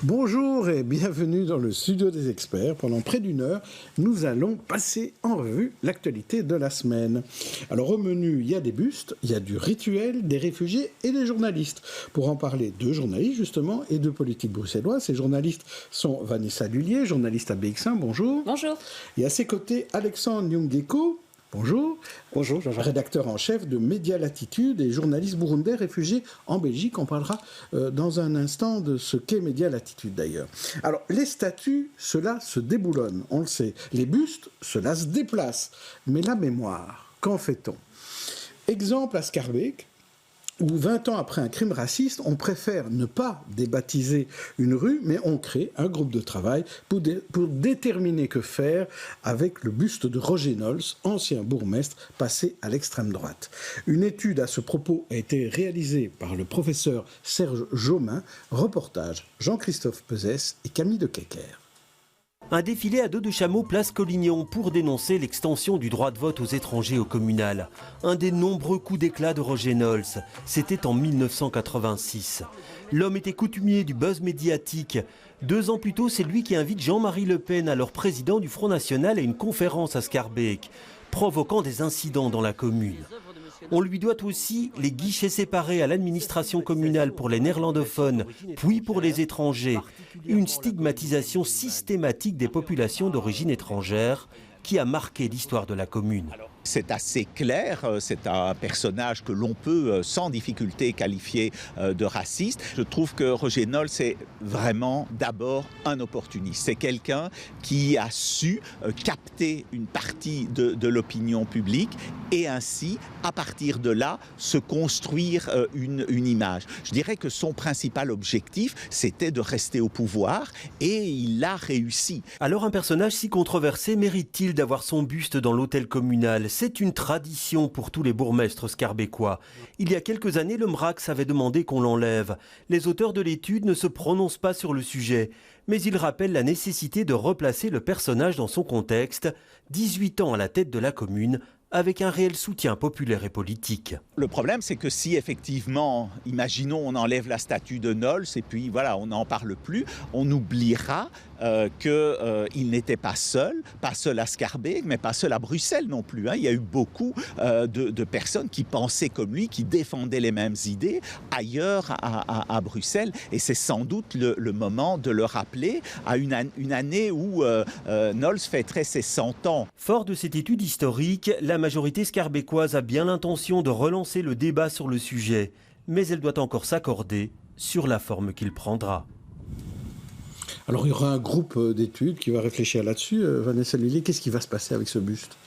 Bonjour et bienvenue dans le studio des experts. Pendant près d'une heure, nous allons passer en revue l'actualité de la semaine. Alors au menu, il y a des bustes, il y a du rituel, des réfugiés et des journalistes. Pour en parler, deux journalistes justement et deux politiques bruxellois. Ces journalistes sont Vanessa Lullier, journaliste à BX1, bonjour. Bonjour. Et à ses côtés, Alexandre Nyungeko. Bonjour. Bonjour, Jean-Jean. Rédacteur en chef de Média Latitude et journaliste burundais réfugié en Belgique. On parlera dans un instant de ce qu'est Média Latitude d'ailleurs. Alors, les statues, cela se déboulonne, on le sait. Les bustes, cela se déplace. Mais la mémoire, qu'en fait-on ? Exemple à Schaerbeek, où 20 ans après un crime raciste, on préfère ne pas débaptiser une rue, mais on crée un groupe de travail pour déterminer que faire avec le buste de Roger Nols, ancien bourgmestre passé à l'extrême droite. Une étude à ce propos a été réalisée par le professeur Serge Jaumin, reportage Jean-Christophe Pezès et Camille de Kecker. Un défilé à dos de chameau place Collignon pour dénoncer l'extension du droit de vote aux étrangers au communal. Un des nombreux coups d'éclat de Roger Nols. C'était en 1986. L'homme était coutumier du buzz médiatique. 2 ans plus tôt, c'est lui qui invite Jean-Marie Le Pen, alors président du Front National, à une conférence à Schaerbeek, provoquant des incidents dans la commune. On lui doit aussi les guichets séparés à l'administration communale pour les néerlandophones, puis pour les étrangers. Une stigmatisation systématique des populations d'origine étrangère qui a marqué l'histoire de la commune. C'est assez clair, c'est un personnage que l'on peut sans difficulté qualifier de raciste. Je trouve que Roger Nols est vraiment d'abord un opportuniste. C'est quelqu'un qui a su capter une partie de l'opinion publique et ainsi, à partir de là, se construire une image. Je dirais que son principal objectif, c'était de rester au pouvoir et il l'a réussi. Alors un personnage si controversé mérite-t-il d'avoir son buste dans l'hôtel communal ? C'est une tradition pour tous les bourgmestres schaerbécois. Il y a quelques années, le MRAX avait demandé qu'on l'enlève. Les auteurs de l'étude ne se prononcent pas sur le sujet, mais ils rappellent la nécessité de replacer le personnage dans son contexte. 18 ans à la tête de la commune, avec un réel soutien populaire et politique. Le problème, c'est que si effectivement, imaginons, on enlève la statue de Nols et puis voilà, on n'en parle plus, on oubliera qu'il n'était pas seul à Schaerbeek, mais pas seul à Bruxelles non plus. Il y a eu beaucoup de personnes qui pensaient comme lui, qui défendaient les mêmes idées ailleurs à Bruxelles. Et c'est sans doute le moment de le rappeler à une année où Nols fêterait ses 100 ans. Fort de cette étude historique, la majorité schaerbécoise a bien l'intention de relancer le débat sur le sujet, mais elle doit encore s'accorder sur la forme qu'il prendra. Alors il y aura un groupe d'études qui va réfléchir là-dessus. Vanessa Lullier, qu'est-ce qui va se passer avec ce buste ?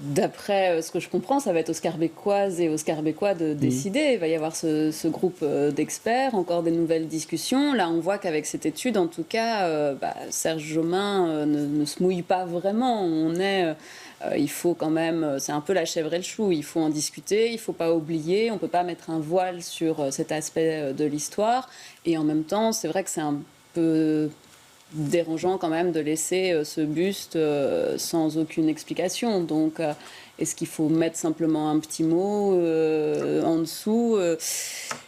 D'après ce que je comprends, ça va être aux Schaerbécoises et aux Schaerbécois de décider. Il va y avoir ce groupe d'experts, encore des nouvelles discussions. Là, on voit qu'avec cette étude, en tout cas, Serge Jaumin ne se mouille pas vraiment. Il faut quand même, c'est un peu la chèvre et le chou, il faut en discuter, il ne faut pas oublier, on ne peut pas mettre un voile sur cet aspect de l'histoire. Et en même temps, c'est vrai que c'est un peu dérangeant quand même de laisser ce buste sans aucune explication. Donc, est-ce qu'il faut mettre simplement un petit mot en dessous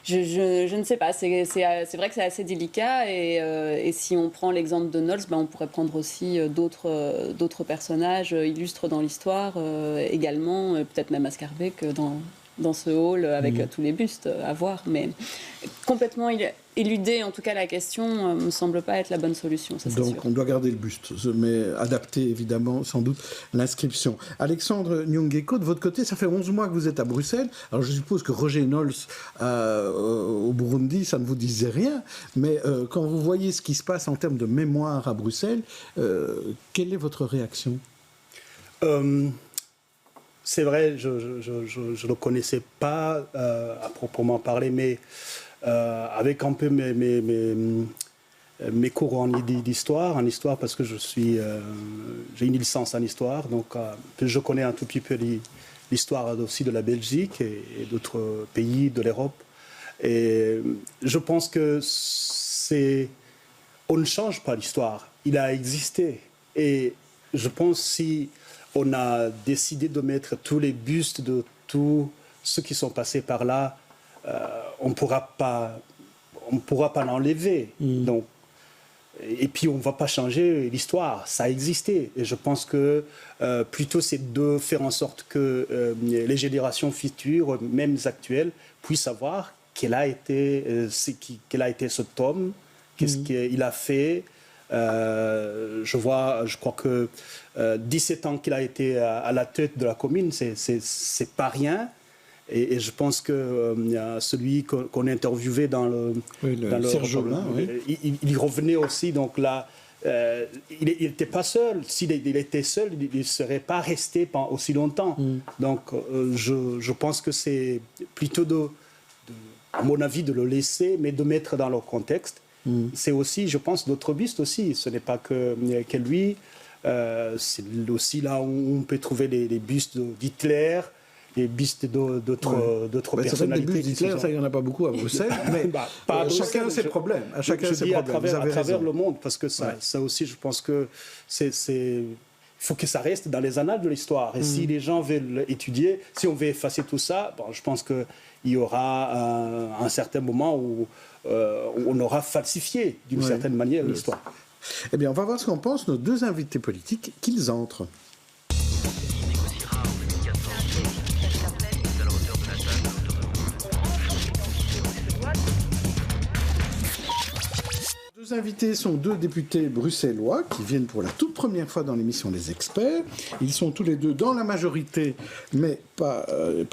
je ne sais pas. C'est vrai que c'est assez délicat. Et si on prend l'exemple de Nols, on pourrait prendre aussi d'autres personnages illustres dans l'histoire également, peut-être même à Schaerbeek dans ce hall avec tous les bustes à voir. Mais complètement éluder, en tout cas, la question me semble pas être la bonne solution. Ça, donc, sûr. On doit garder le buste, mais adapter, évidemment, sans doute, l'inscription. Alexandre Nyungeko, de votre côté, ça fait 11 mois que vous êtes à Bruxelles. Alors, je suppose que Roger Nols, au Burundi, ça ne vous disait rien. Mais quand vous voyez ce qui se passe en termes de mémoire à Bruxelles, quelle est votre réaction ? C'est vrai, je ne le connaissais pas à proprement parler, mais avec un peu mes cours en histoire parce que j'ai une licence en histoire, donc je connais un tout petit peu l'histoire aussi de la Belgique et d'autres pays de l'Europe. Et je pense que on ne change pas l'histoire, il a existé. Et je pense si on a décidé de mettre tous les bustes de tous ceux qui sont passés par là, on ne pourra pas on ne pourra pas l'enlever. Donc, et puis, on ne va pas changer l'histoire. Ça a existé. Et je pense que plutôt, c'est de faire en sorte que les générations futures, même actuelles, puissent savoir quel a été cet homme, qu'est-ce qu'il a fait. Je crois que 17 ans qu'il a été à la tête de la commune, c'est pas rien. Et je pense que celui qu'on a interviewé dans le Serge Jolin, il revenait aussi, donc là, il n'était pas seul. S'il était seul, il ne serait pas resté aussi longtemps. Donc je pense que c'est plutôt à mon avis, de le laisser, mais de mettre dans leur contexte. C'est aussi, je pense, d'autres bustes aussi. Ce n'est pas que lui. C'est aussi là où on peut trouver les bustes d'Hitler, les bustes d'autres personnalités. C'est vrai que des bustes d'Hitler, ça, il n'y en a pas beaucoup à Bruxelles, mais chacun a ses problèmes. Chacun ses problèmes. À travers le monde, parce que ça aussi, je pense que il faut que ça reste dans les annales de l'histoire. Et si les gens veulent étudier, si on veut effacer tout ça, je pense qu'il y aura un certain moment où on aura falsifié d'une certaine manière l'histoire. Eh bien, on va voir ce qu'en pensent nos deux invités politiques, qu'ils entrent. Les deux invités sont deux députés bruxellois qui viennent pour la toute première fois dans l'émission Les Experts. Ils sont tous les deux dans la majorité, mais pas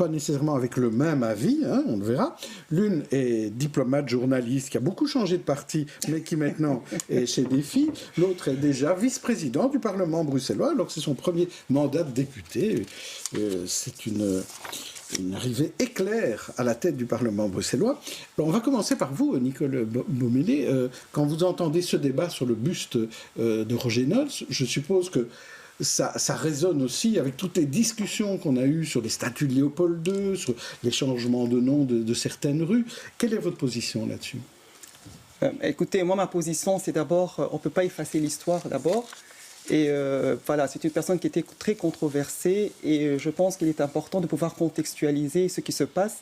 nécessairement avec le même avis, hein, on le verra. L'une est diplomate, journaliste, qui a beaucoup changé de parti, mais qui maintenant est chez Défi. L'autre est déjà vice-président du Parlement bruxellois, alors que c'est son premier mandat de député. C'est une arrivée éclair à la tête du Parlement bruxellois. Alors, on va commencer par vous, Nicole Beaumélé. Quand vous entendez ce débat sur le buste de Roger Nols, je suppose que ça résonne aussi avec toutes les discussions qu'on a eues sur les statuts de Léopold II, sur les changements de nom de certaines rues. Quelle est votre position là-dessus ? Écoutez, moi, ma position, c'est d'abord, on ne peut pas effacer l'histoire d'abord. Et voilà, c'est une personne qui était très controversée et je pense qu'il est important de pouvoir contextualiser ce qui se passe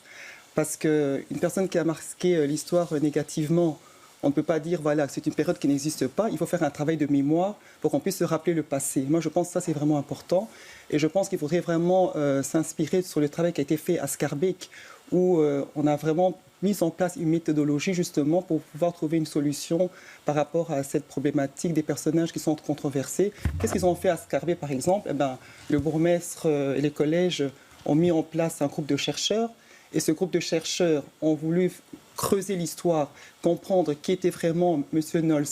parce qu'une personne qui a marqué l'histoire négativement, on ne peut pas dire voilà, que c'est une période qui n'existe pas. Il faut faire un travail de mémoire pour qu'on puisse se rappeler le passé. Moi, je pense que ça, c'est vraiment important. Et je pense qu'il faudrait vraiment s'inspirer sur le travail qui a été fait à Schaerbeek où on a vraiment mis en place une méthodologie justement pour pouvoir trouver une solution par rapport à cette problématique des personnages qui sont controversés. Qu'est-ce qu'ils ont fait à Schaerbeek, par exemple ? Le bourgmestre et les collèges ont mis en place un groupe de chercheurs et ce groupe de chercheurs ont voulu creuser l'histoire, comprendre qui était vraiment M. Nols,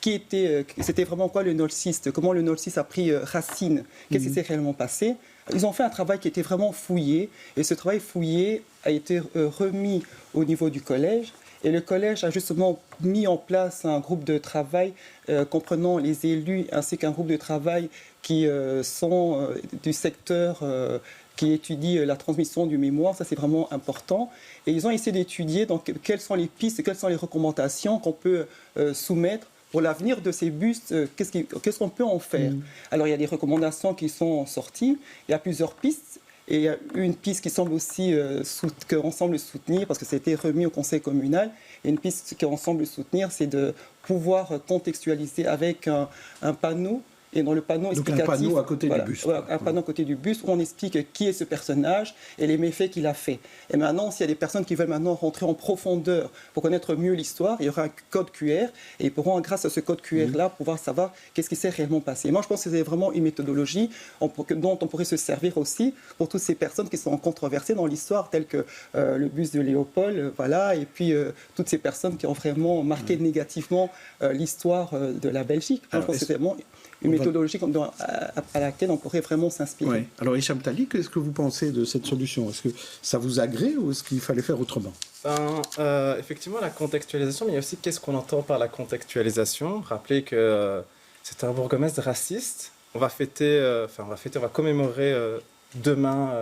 c'était vraiment quoi le nolsiste, comment le nolsiste a pris racine, qu'est-ce qui s'est réellement passé. Ils ont fait un travail qui était vraiment fouillé et ce travail fouillé a été remis au niveau du collège et le collège a justement mis en place un groupe de travail comprenant les élus ainsi qu'un groupe de travail qui sont du secteur qui étudie la transmission du mémoire, ça c'est vraiment important. Et ils ont essayé d'étudier donc, quelles sont les pistes, quelles sont les recommandations qu'on peut soumettre pour l'avenir de ces bustes, qu'est-ce qu'on peut en faire. Alors il y a des recommandations qui sont sorties, il y a plusieurs pistes, et il y a une piste qui semble aussi qu'on semble soutenir, parce que ça a été remis au conseil communal, et une piste qu'on semble soutenir, c'est de pouvoir contextualiser avec un panneau. Et dans le panneau explicatif, un panneau à côté du buste. Voilà, un panneau à côté du buste où on explique qui est ce personnage et les méfaits qu'il a fait. Et maintenant, s'il y a des personnes qui veulent maintenant rentrer en profondeur pour connaître mieux l'histoire, il y aura un code QR et ils pourront, grâce à ce code QR-là, pouvoir savoir qu'est-ce qui s'est réellement passé. Et moi, je pense que c'est vraiment une méthodologie dont on pourrait se servir aussi pour toutes ces personnes qui sont controversées dans l'histoire, telles que le buste de Léopold, voilà, et puis toutes ces personnes qui ont vraiment marqué négativement l'histoire de la Belgique. Je pense que c'est vraiment une méthodologie à laquelle on pourrait vraiment s'inspirer. Oui. Alors, Hicham Tali, qu'est-ce que vous pensez de cette solution ? Est-ce que ça vous agrée ou est-ce qu'il fallait faire autrement ? Effectivement, la contextualisation, mais il y a aussi qu'est-ce qu'on entend par la contextualisation. Rappelez que c'est un bourgmestre raciste. On va commémorer demain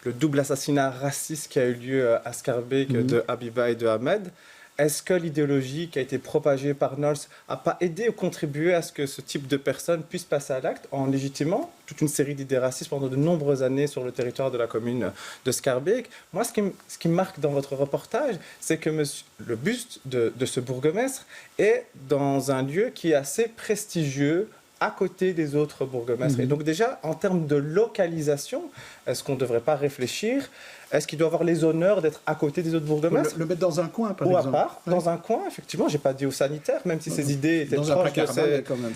le double assassinat raciste qui a eu lieu à Schaerbeek de Habiba et de Ahmed. est-ce que l'idéologie qui a été propagée par Knowles n'a pas aidé ou contribué à ce que ce type de personnes puisse passer à l'acte en légitimant toute une série d'idées racistes pendant de nombreuses années sur le territoire de la commune de Schaerbeek? Moi, ce qui me marque dans votre reportage, c'est que le buste de ce bourgmestre est dans un lieu qui est assez prestigieux, à côté des autres bourgmestres. Et donc déjà, en termes de localisation, est-ce qu'on ne devrait pas réfléchir? Est-ce qu'il doit avoir les honneurs d'être à côté des autres bourgmestres? Le mettre dans un coin, par exemple. exemple. Ou à part, dans un coin, effectivement. Je n'ai pas dit au sanitaire, même si ces idées étaient dans un placard quand même.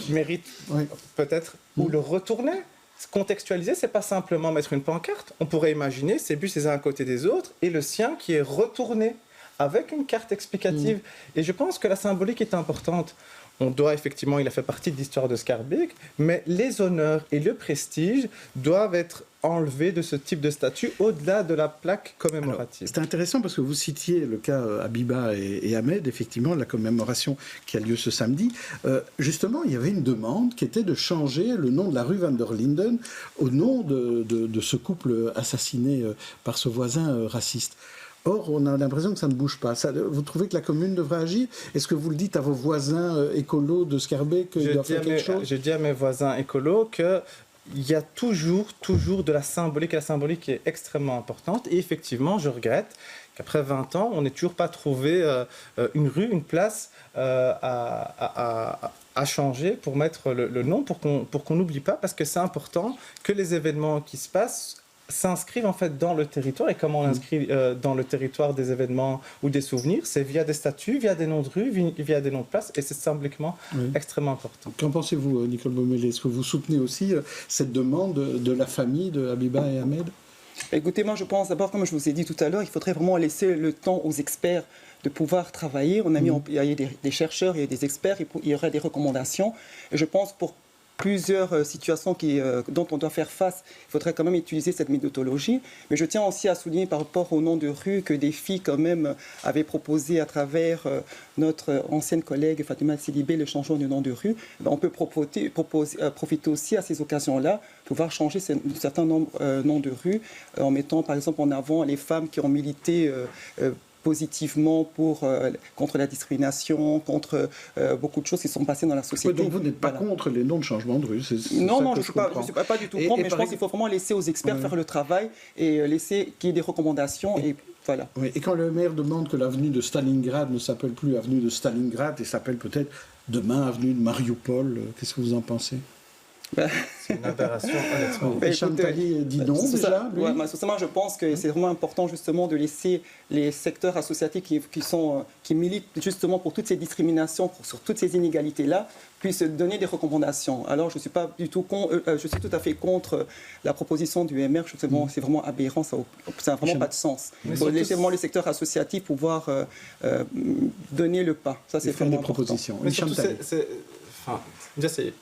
Mérite peut-être ou le retourner. Contextualiser, c'est pas simplement mettre une pancarte. On pourrait imaginer ces bus les uns à côté des autres et le sien qui est retourné avec une carte explicative. Et je pense que la symbolique est importante. On doit effectivement, il a fait partie de l'histoire de Schaerbeek, mais les honneurs et le prestige doivent être enlevés de ce type de statut au-delà de la plaque commémorative. C'est intéressant parce que vous citiez le cas Habiba et Ahmed, effectivement, la commémoration qui a lieu ce samedi. Justement, il y avait une demande qui était de changer le nom de la rue Van der Linden au nom de ce couple assassiné par ce voisin raciste. Or, on a l'impression que ça ne bouge pas. Vous trouvez que la commune devrait agir? Est-ce que vous le dites à vos voisins écolos de Schaerbeek qu'ils doivent faire quelque chose? Je dis à mes voisins écolos qu'il y a toujours de la symbolique, et la symbolique est extrêmement importante. Et effectivement, je regrette qu'après 20 ans, on n'ait toujours pas trouvé une rue, une place à changer pour mettre le nom, pour qu'on n'oublie pas, parce que c'est important que les événements qui se passent s'inscrivent en fait dans le territoire. Et comment on inscrit dans le territoire des événements ou des souvenirs? C'est via des statuts, via des noms de rues, via des noms de places, et c'est symboliquement extrêmement important. Qu'en pensez-vous, Nicole Beaumellé? Est-ce que vous soutenez aussi cette demande de la famille de Habiba et Ahmed? Écoutez, moi je pense d'abord, comme je vous ai dit tout à l'heure, il faudrait vraiment laisser le temps aux experts de pouvoir travailler. On a mis il y a des chercheurs, il y a des experts, il y aura des recommandations. Et je pense pour plusieurs situations dont on doit faire face, il faudrait quand même utiliser cette méthodologie. Mais je tiens aussi à souligner par rapport au nom de rue que des filles quand même avaient proposé à travers notre ancienne collègue Fatima Sidibé le changement du nom de rue. On peut profiter aussi à ces occasions-là, pouvoir changer certains noms de rue en mettant par exemple en avant les femmes qui ont milité positivement contre la discrimination, contre beaucoup de choses qui sont passées dans la société. Oui, donc vous n'êtes pas contre les noms de changement de rue? Non, je ne suis pas du tout contre, mais je pense qu'il faut vraiment laisser aux experts faire le travail et laisser qu'il y ait des recommandations. Et voilà. Oui, et quand le maire demande que l'avenue de Stalingrad ne s'appelle plus avenue de Stalingrad et s'appelle peut-être demain avenue de Mariupol, qu'est-ce que vous en pensez? C'est une aberration, honnêtement. Hicham Tali dit non, déjà, lui. Socialement, je pense que c'est vraiment important, justement, de laisser les secteurs associatifs qui militent justement pour toutes ces discriminations, sur toutes ces inégalités-là, puissent donner des recommandations. Alors, je suis tout à fait contre la proposition du MR. C'est vraiment aberrant, ça n'a vraiment pas de sens. Il faut laisser vraiment les secteurs associatifs pouvoir donner le pas. Ça, c'est vraiment des propositions. Mais surtout,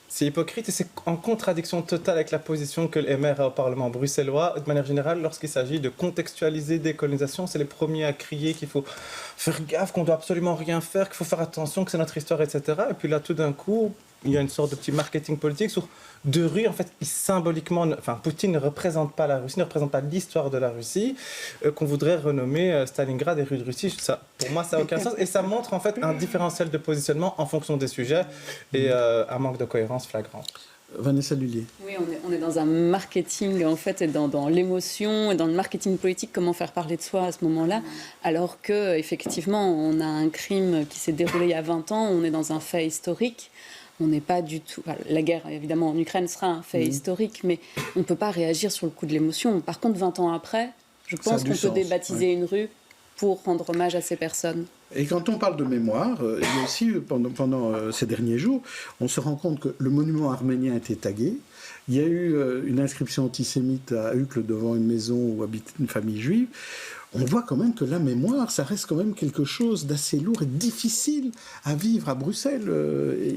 c'est hypocrite et c'est en contradiction totale avec la position que le MR a au Parlement bruxellois. De manière générale, lorsqu'il s'agit de contextualiser décolonisation, c'est les premiers à crier qu'il faut faire gaffe, qu'on doit absolument rien faire, qu'il faut faire attention, que c'est notre histoire, etc. Et puis là, tout d'un coup, il y a une sorte de petit marketing politique sur deux rues. En fait, symboliquement, Poutine ne représente pas la Russie, ne représente pas l'histoire de la Russie, qu'on voudrait renommer Stalingrad et rue de Russie. Pour moi, ça n'a aucun sens. Et ça montre en fait un différentiel de positionnement en fonction des sujets et un manque de cohérence flagrant. Vanessa Lullier. Oui, on est dans un marketing en fait, et dans l'émotion, et dans le marketing politique, comment faire parler de soi à ce moment-là, alors qu'effectivement, on a un crime qui s'est déroulé il y a 20 ans, on est dans un fait historique. On n'est pas du tout... La guerre, évidemment, en Ukraine sera un fait historique, mais on ne peut pas réagir sur le coup de l'émotion. Par contre, 20 ans après, je pense qu'on peut débaptiser une rue pour rendre hommage à ces personnes. Et quand on parle de mémoire, il y a aussi, pendant ces derniers jours, on se rend compte que le monument arménien a été tagué. Il y a eu une inscription antisémite à Uccle devant une maison où habite une famille juive. On voit quand même que la mémoire, ça reste quand même quelque chose d'assez lourd et difficile à vivre à Bruxelles,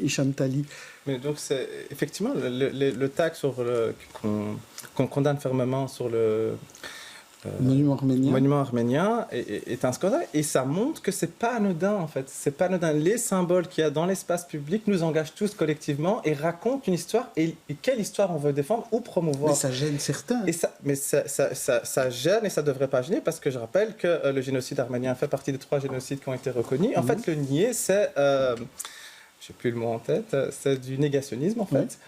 Hicham Tali. Mais donc, c'est effectivement le tag qu'on condamne fermement sur monument arménien est un scandale. Et ça montre que c'est pas anodin, en fait. C'est pas anodin. Les symboles qu'il y a dans l'espace public nous engagent tous collectivement et racontent une histoire. Et quelle histoire on veut défendre ou promouvoir. Mais ça gêne certains. Ça gêne et ça devrait pas gêner, parce que je rappelle que le génocide arménien fait partie des 3 génocides qui ont été reconnus. En fait, le nier, c'est... je n'ai plus le mot en tête, c'est du négationnisme, en fait.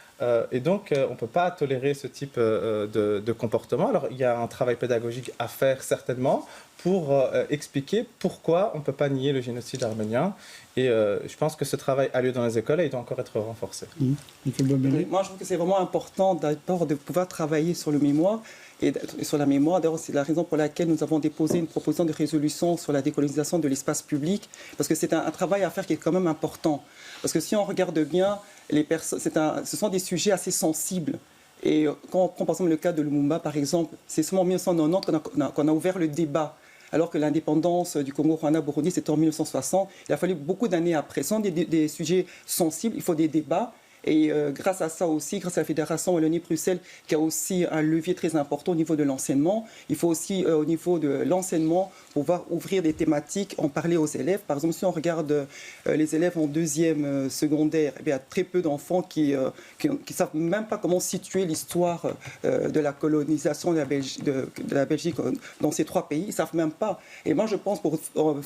Et donc, on ne peut pas tolérer ce type de comportement. Alors, il y a un travail pédagogique à faire, certainement, pour expliquer pourquoi on ne peut pas nier le génocide arménien. Et je pense que ce travail a lieu dans les écoles et il doit encore être renforcé. Moi, je trouve que c'est vraiment important, d'abord, de pouvoir travailler sur le mémoire. Et sur la mémoire, d'ailleurs, c'est la raison pour laquelle nous avons déposé une proposition de résolution sur la décolonisation de l'espace public, parce que c'est un travail à faire qui est quand même important. Parce que si on regarde bien, ce sont des sujets assez sensibles. Et quand on prend par exemple le cas de Lumumba, par exemple, c'est seulement en 1990 qu'on a ouvert le débat. Alors que l'indépendance du Congo-Rwanda-Burundi, c'était en 1960. Il a fallu beaucoup d'années après. Ce sont des sujets sensibles, il faut des débats. Et grâce à ça aussi, grâce à la Fédération Wallonie-Bruxelles, qui a aussi un levier très important au niveau de l'enseignement, il faut aussi au niveau de l'enseignement pouvoir ouvrir des thématiques, en parler aux élèves. Par exemple, si on regarde les élèves en 2e secondaire, il y a très peu d'enfants qui ne savent même pas comment situer l'histoire de la colonisation de la Belgique dans ces 3 pays. Ils ne savent même pas. Et moi, je pense pour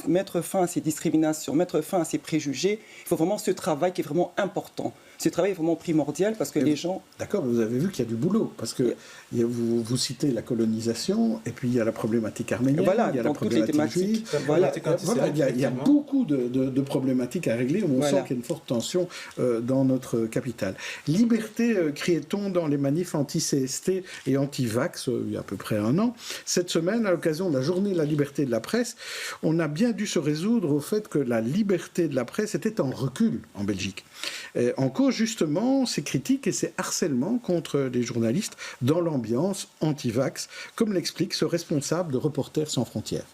mettre fin à ces discriminations, mettre fin à ces préjugés, il faut vraiment ce travail qui est vraiment important. Ce travail est vraiment primordial parce que les gens... D'accord, mais vous avez vu qu'il y a du boulot, parce que vous citez la colonisation, et puis il y a la problématique arménienne, il y a la problématique juive. Il y a beaucoup de problématiques à régler, on sent qu'il y a une forte tension dans notre capitale. Liberté, criait-on dans les manifs anti-CST et anti-vax, il y a à peu près un an. Cette semaine, à l'occasion de la journée de la liberté de la presse, on a bien dû se résoudre au fait que la liberté de la presse était en recul en Belgique. En cause, justement, ces critiques et ces harcèlements contre les journalistes dans l'ambiance anti-vax, comme l'explique ce responsable de Reporters sans frontières.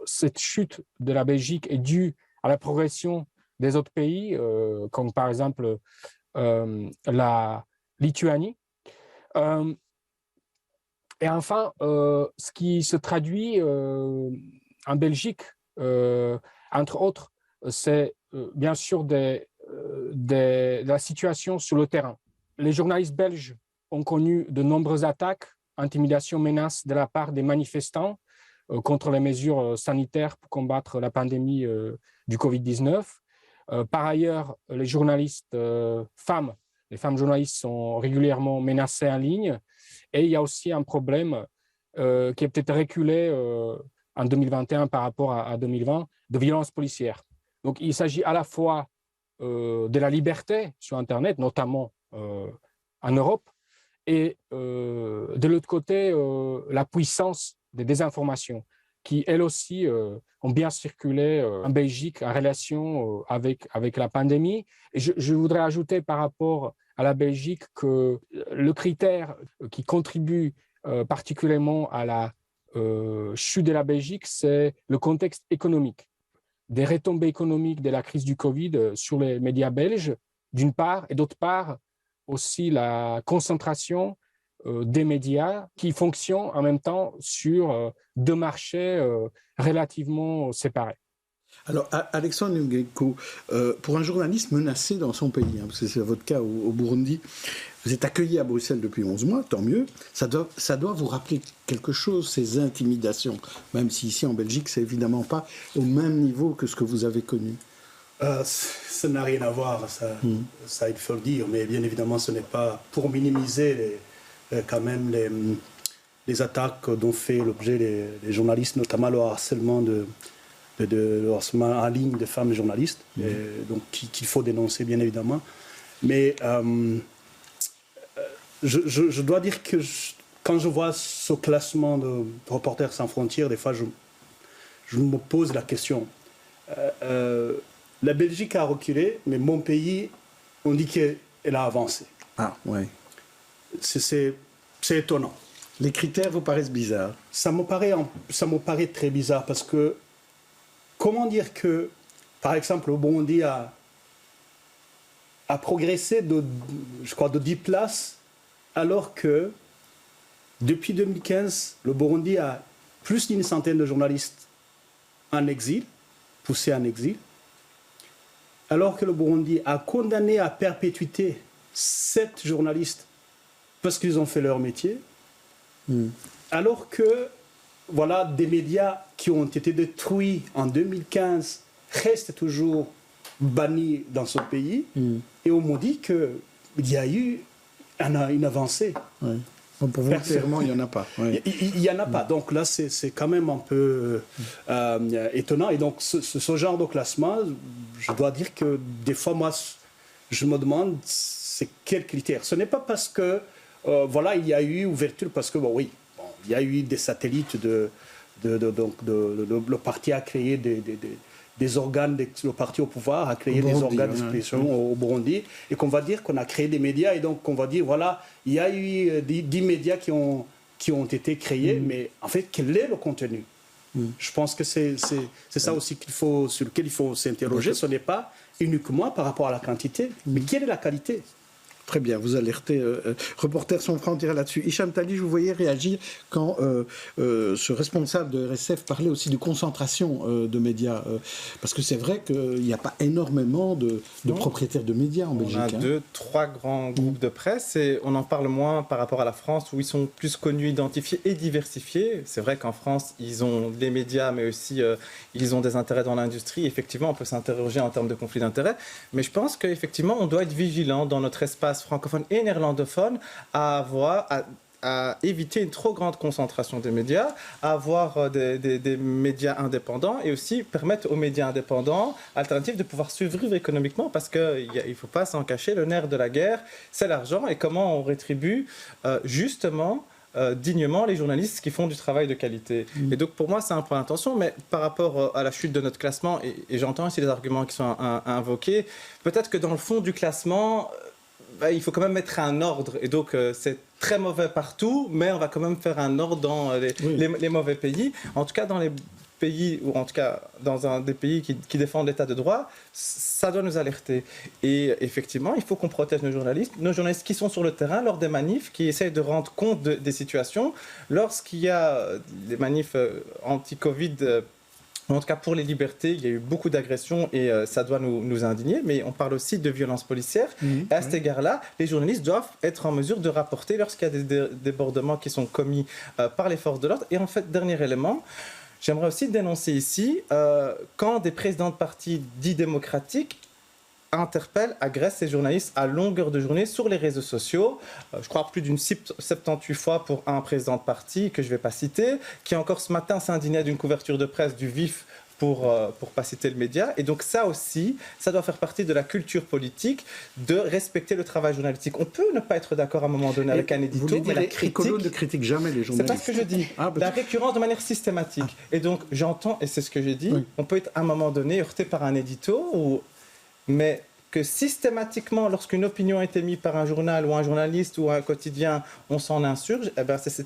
Cette chute de la Belgique est due à la progression des autres pays, comme par exemple la Lituanie. Et enfin, ce qui se traduit en Belgique, entre autres, c'est bien sûr de la situation sur le terrain. Les journalistes belges ont connu de nombreuses attaques, intimidations, menaces de la part des manifestants contre les mesures sanitaires pour combattre la pandémie du Covid-19. Par ailleurs, les journalistes femmes, les femmes journalistes sont régulièrement menacées en ligne. Et il y a aussi un problème qui est peut-être reculé en 2021 par rapport à 2020, de violences policières. Donc il s'agit à la fois de la liberté sur Internet, notamment en Europe, et de l'autre côté, la puissance des désinformations, qui elles aussi ont bien circulé en Belgique en relation avec la pandémie. Et je voudrais ajouter par rapport à la Belgique que le critère qui contribue particulièrement à la chute de la Belgique, c'est le contexte économique. Des retombées économiques de la crise du Covid sur les médias belges, d'une part, et d'autre part, aussi la concentration des médias qui fonctionnent en même temps sur 2 marchés relativement séparés. Alors, Alexandre Ngueko, pour un journaliste menacé dans son pays, parce que c'est votre cas au Burundi, vous êtes accueilli à Bruxelles depuis 11 mois, tant mieux. Ça doit vous rappeler quelque chose, ces intimidations, même si ici en Belgique, c'est évidemment pas au même niveau que ce que vous avez connu. Ça n'a rien à voir, ça il faut le dire, mais bien évidemment, ce n'est pas pour minimiser quand même les attaques dont fait l'objet les journalistes, notamment le harcèlement le harcèlement en ligne des femmes journalistes, donc qu'il faut dénoncer bien évidemment. Mais je dois dire que quand je vois ce classement de Reporters sans frontières, des fois je me pose la question. La Belgique a reculé, mais mon pays, on dit qu'elle a avancé. Ah, ouais. C'est étonnant. Les critères vous paraissent bizarres? Ça me paraît très bizarre parce que comment dire que, par exemple, le Burundi a progressé de 10 places alors que Depuis 2015, le Burundi a plus d'une centaine de journalistes en exil, poussés en exil, alors que le Burundi a condamné à perpétuité 7 journalistes parce qu'ils ont fait leur métier, alors que voilà, des médias qui ont été détruits en 2015 restent toujours bannis dans ce pays, et on m'a dit qu'il y a eu une avancée. Oui. Bon, pour vous, clairement, il n'y en a pas. Oui. Il n'y en a pas. Donc là, c'est quand même un peu étonnant. Et donc, ce genre de classement, je dois dire que des fois, moi, je me demande c'est quels critères. Ce n'est pas parce que, voilà, il y a eu ouverture, parce que, bon, oui, bon, il y a eu des satellites le parti a créé des organes, le parti au pouvoir a créé des organes d'expression au Burundi, et qu'on va dire qu'on a créé des médias, et donc on va dire, voilà, il y a eu 10 médias qui ont été créés, mais en fait, quel est le contenu? Je pense que c'est ça aussi sur lequel il faut s'interroger. Ce n'est pas uniquement par rapport à la quantité, mais quelle est la qualité? Très bien, vous alertez Reporters sans frontières là-dessus. Hicham Tali, je vous voyais réagir quand ce responsable de RSF parlait aussi de concentration de médias. Parce que c'est vrai qu'il n'y a pas énormément de propriétaires de médias en Belgique. On a 2-3 grands groupes de presse et on en parle moins par rapport à la France où ils sont plus connus, identifiés et diversifiés. C'est vrai qu'en France, ils ont des médias, mais aussi ils ont des intérêts dans l'industrie. Effectivement, on peut s'interroger en termes de conflit d'intérêts. Mais je pense qu'effectivement, on doit être vigilant dans notre espace francophone et néerlandophone à éviter une trop grande concentration des médias, à avoir des médias indépendants et aussi permettre aux médias indépendants, alternatifs, de pouvoir survivre économiquement parce qu'il ne faut pas s'en cacher, le nerf de la guerre, c'est l'argent et comment on rétribue justement dignement les journalistes qui font du travail de qualité. Et donc pour moi c'est un point d'attention, mais par rapport à la chute de notre classement, et j'entends aussi les arguments qui sont invoqués, peut-être que dans le fond du classement, il faut quand même mettre un ordre, et donc c'est très mauvais partout, mais on va quand même faire un ordre dans les mauvais pays. En tout cas, dans les pays, ou en tout cas dans des pays qui défendent l'état de droit, ça doit nous alerter. Et effectivement, il faut qu'on protège nos journalistes qui sont sur le terrain lors des manifs, qui essayent de rendre compte des situations. Lorsqu'il y a des manifs anti-Covid, en tout cas, pour les libertés, il y a eu beaucoup d'agressions et ça doit nous indigner. Mais on parle aussi de violences policières. Et à cet égard-là, les journalistes doivent être en mesure de rapporter lorsqu'il y a des débordements qui sont commis par les forces de l'ordre. Et en fait, dernier élément, j'aimerais aussi dénoncer ici quand des présidents de partis dits démocratiques interpellent, agressent ces journalistes à longueur de journée sur les réseaux sociaux. Je crois plus d'une 78 fois pour un président de parti que je ne vais pas citer, qui encore ce matin s'indignait d'une couverture de presse du VIF pour pas citer le média. Et donc ça aussi, ça doit faire partie de la culture politique de respecter le travail journalistique. On peut ne pas être d'accord à un moment donné avec un édito, mais la critique... ne critique jamais les journalistes. C'est pas ce que je dis. La récurrence de manière systématique. Et donc j'entends, et c'est ce que j'ai dit, on peut être à un moment donné heurté par un édito, mais que systématiquement, lorsqu'une opinion est émise par un journal ou un journaliste ou un quotidien, on s'en insurge, eh ben c'est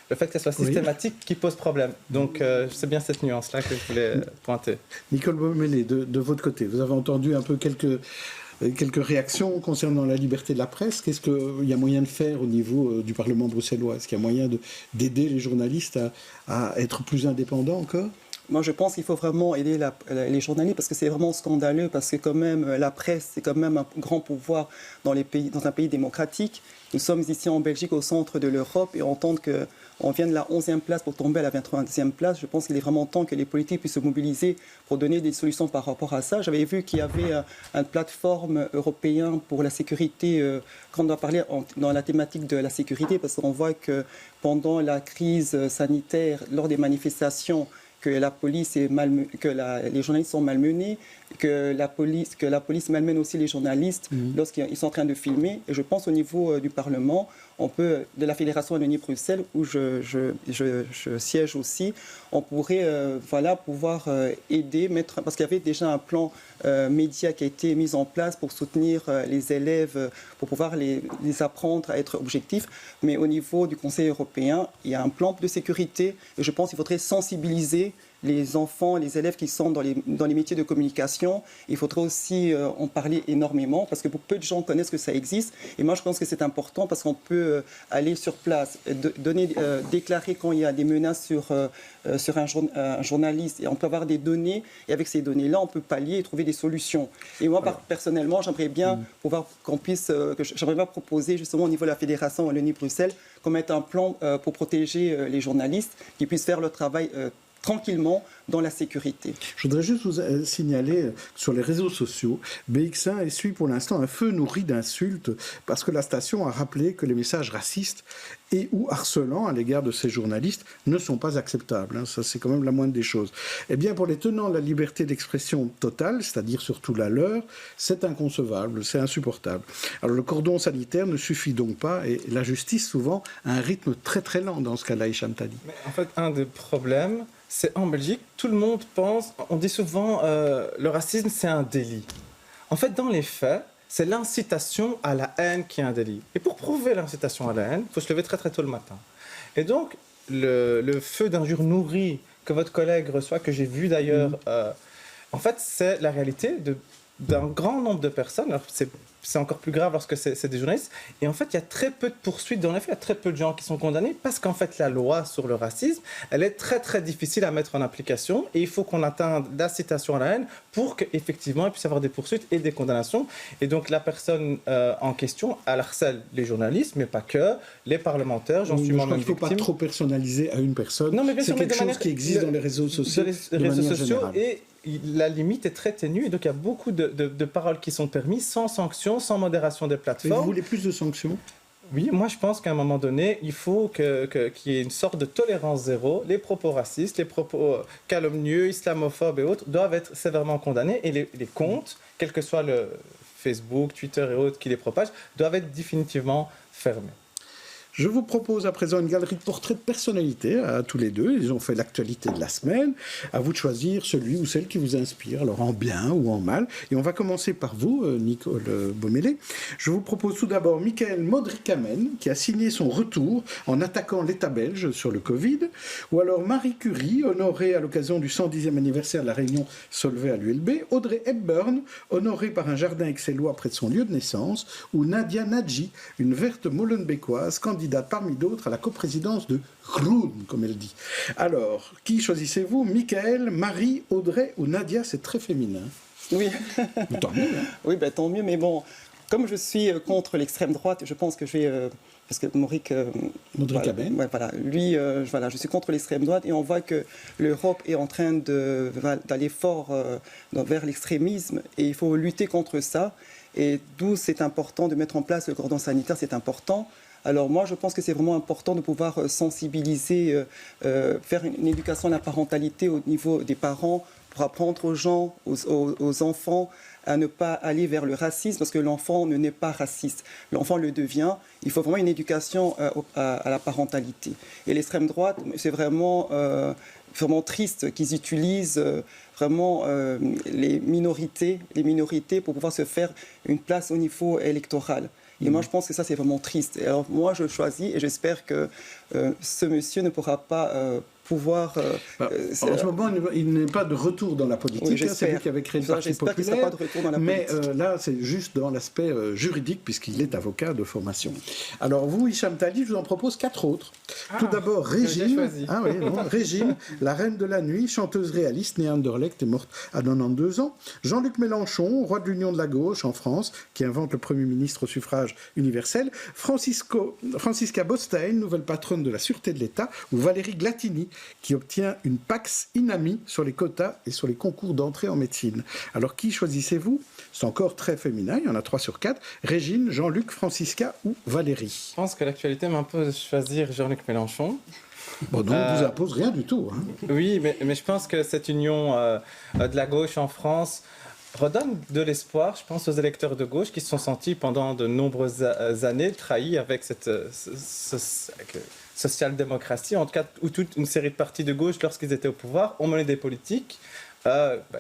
le fait que ce soit systématique qui pose problème. Donc c'est bien cette nuance-là que je voulais pointer. Nicole Beaumelet, de votre côté, vous avez entendu un peu quelques réactions concernant la liberté de la presse. Qu'est-ce qu'il y a moyen de faire au niveau du Parlement bruxellois? Est-ce qu'il y a moyen d'aider les journalistes à être plus indépendants encore? Moi, je pense qu'il faut vraiment aider les journalistes parce que c'est vraiment scandaleux, parce que quand même, la presse, c'est quand même un grand pouvoir dans un pays démocratique. Nous sommes ici en Belgique, au centre de l'Europe, et entendre qu'on vient de la 11e place pour tomber à la 23e place, je pense qu'il est vraiment temps que les politiques puissent se mobiliser pour donner des solutions par rapport à ça. J'avais vu qu'il y avait une plateforme européenne pour la sécurité, quand on doit parler dans la thématique de la sécurité, parce qu'on voit que pendant la crise sanitaire, lors des manifestations, que les journalistes sont malmenés, que la police malmène aussi les journalistes lorsqu'ils sont en train de filmer. Et je pense au niveau du Parlement, de la Fédération Wallonie-Bruxelles, où je siège aussi, on pourrait pouvoir aider, parce qu'il y avait déjà un plan média qui a été mis en place pour soutenir les élèves, pour pouvoir les apprendre à être objectifs. Mais au niveau du Conseil européen, il y a un plan de sécurité et je pense qu'il faudrait sensibiliser les enfants, les élèves qui sont dans les métiers de communication. Il faudrait aussi en parler énormément parce que peu de gens connaissent que ça existe. Et moi, je pense que c'est important parce qu'on peut aller sur place, déclarer quand il y a des menaces sur un journaliste. Et on peut avoir des données. Et avec ces données-là, on peut pallier et trouver des solutions. Et moi, personnellement, j'aimerais bien pouvoir j'aimerais bien proposer justement au niveau de la Fédération Wallonie-Bruxelles qu'on mette un plan pour protéger les journalistes, qui puissent faire leur travail tranquillement dans la sécurité. Je voudrais juste vous signaler que sur les réseaux sociaux, BX1 essuie pour l'instant un feu nourri d'insultes parce que la station a rappelé que les messages racistes et ou harcelants à l'égard de ces journalistes ne sont pas acceptables. Ça, c'est quand même la moindre des choses. Eh bien, pour les tenants de la liberté d'expression totale, c'est-à-dire surtout la leur, c'est inconcevable, c'est insupportable. Alors, le cordon sanitaire ne suffit donc pas et la justice, souvent, a un rythme très très lent dans ce cas-là, Hicham Tadi. Mais en fait, un des problèmes, c'est en Belgique, tout le monde pense, on dit souvent le racisme c'est un délit. En fait, dans les faits, c'est l'incitation à la haine qui est un délit. Et pour prouver l'incitation à la haine, il faut se lever très très tôt le matin. Et donc, le feu d'injures nourries que votre collègue reçoit, que j'ai vu d'ailleurs, en fait, c'est la réalité d'un grand nombre de personnes. Alors, c'est encore plus grave lorsque c'est des journalistes. Et en fait, il y a très peu de poursuites dans les faits. Il y a très peu de gens qui sont condamnés parce qu'en fait, la loi sur le racisme, elle est très, très difficile à mettre en application. Et il faut qu'on atteigne l'incitation à la haine pour qu'effectivement, il puisse y avoir des poursuites et des condamnations. Et donc, la personne en question, elle harcèle les journalistes, mais pas que, les parlementaires. J'en suis moi-même victime. Il ne faut pas trop personnaliser à une personne. Non, mais bien sûr, c'est quelque chose qui existe dans les réseaux sociaux. Et la limite est très ténue, et donc il y a beaucoup de paroles qui sont permises sans sanction, sans modération des plateformes. Et vous voulez plus de sanctions ? Oui, moi je pense qu'à un moment donné, il faut qu'il y ait une sorte de tolérance zéro. Les propos racistes, les propos calomnieux, islamophobes et autres doivent être sévèrement condamnés, et les comptes, quel que soit le Facebook, Twitter et autres qui les propagent, doivent être définitivement fermés. Je vous propose à présent une galerie de portraits de personnalités à tous les deux. Ils ont fait l'actualité de la semaine. À vous de choisir celui ou celle qui vous inspire, alors en bien ou en mal. Et on va commencer par vous, Nicole Baumélé. Je vous propose tout d'abord Michael Modrikamen, qui a signé son retour en attaquant l'État belge sur le Covid. Ou alors Marie Curie, honorée à l'occasion du 110e anniversaire de la réunion Solvay à l'ULB. Audrey Hepburn, honorée par un jardin aixellois près de son lieu de naissance. Ou Nadia Nadji, une verte molenbeekoise, candidate parmi d'autres à la coprésidence de Groen, comme elle dit. Alors, qui choisissez-vous? Michael, Marie, Audrey ou Nadia? C'est très féminin. Oui. Tant mieux. Hein. Oui, ben, tant mieux, mais bon, comme je suis contre l'extrême droite, je pense que je vais... parce que Modrikamen. Voilà, lui, je suis contre l'extrême droite et on voit que l'Europe est en train d'aller fort vers l'extrémisme et il faut lutter contre ça. Et d'où c'est important de mettre en place le cordon sanitaire, c'est important. Alors moi, je pense que c'est vraiment important de pouvoir sensibiliser, faire une éducation à la parentalité au niveau des parents pour apprendre aux gens, aux enfants à ne pas aller vers le racisme parce que l'enfant ne naît pas raciste. L'enfant le devient. Il faut vraiment une éducation à la parentalité. Et l'extrême droite, c'est vraiment triste qu'ils utilisent vraiment les minorités pour pouvoir se faire une place au niveau électoral. Et moi, je pense que ça, c'est vraiment triste. Et alors, moi, je choisis et j'espère que ce monsieur ne pourra pas pouvoir... en ce moment, il n'est pas de retour dans la politique. Oui, c'est lui qui avait créé le Parti populaire. Qu'il ne sera pas de retour dans la politique. Mais là, c'est juste dans l'aspect juridique, puisqu'il est avocat de formation. Alors vous, Hicham Tadi, je vous en propose 4 autres. Tout d'abord, Régine. Régine, la reine de la nuit, chanteuse réaliste, née à Anderlecht et morte à 92 ans. Jean-Luc Mélenchon, roi de l'Union de la gauche en France, qui invente le Premier ministre au suffrage universel. Francisca Bostein, nouvelle patronne de la Sûreté de l'État. Ou Valérie Glatini, qui obtient une Pax Inami sur les quotas et sur les concours d'entrée en médecine. Alors, qui choisissez-vous? C'est encore très féminin, il y en a 3 sur 4. Régine, Jean-Luc, Francisca ou Valérie? Je pense que l'actualité m'impose de choisir Jean-Luc Mélenchon. Bon, donc, on ne vous impose rien du tout. Hein. Oui, mais je pense que cette union de la gauche en France redonne de l'espoir, je pense, aux électeurs de gauche qui se sont sentis pendant de nombreuses années trahis avec cette social-démocratie, en tout cas où toute une série de partis de gauche, lorsqu'ils étaient au pouvoir, ont mené des politiques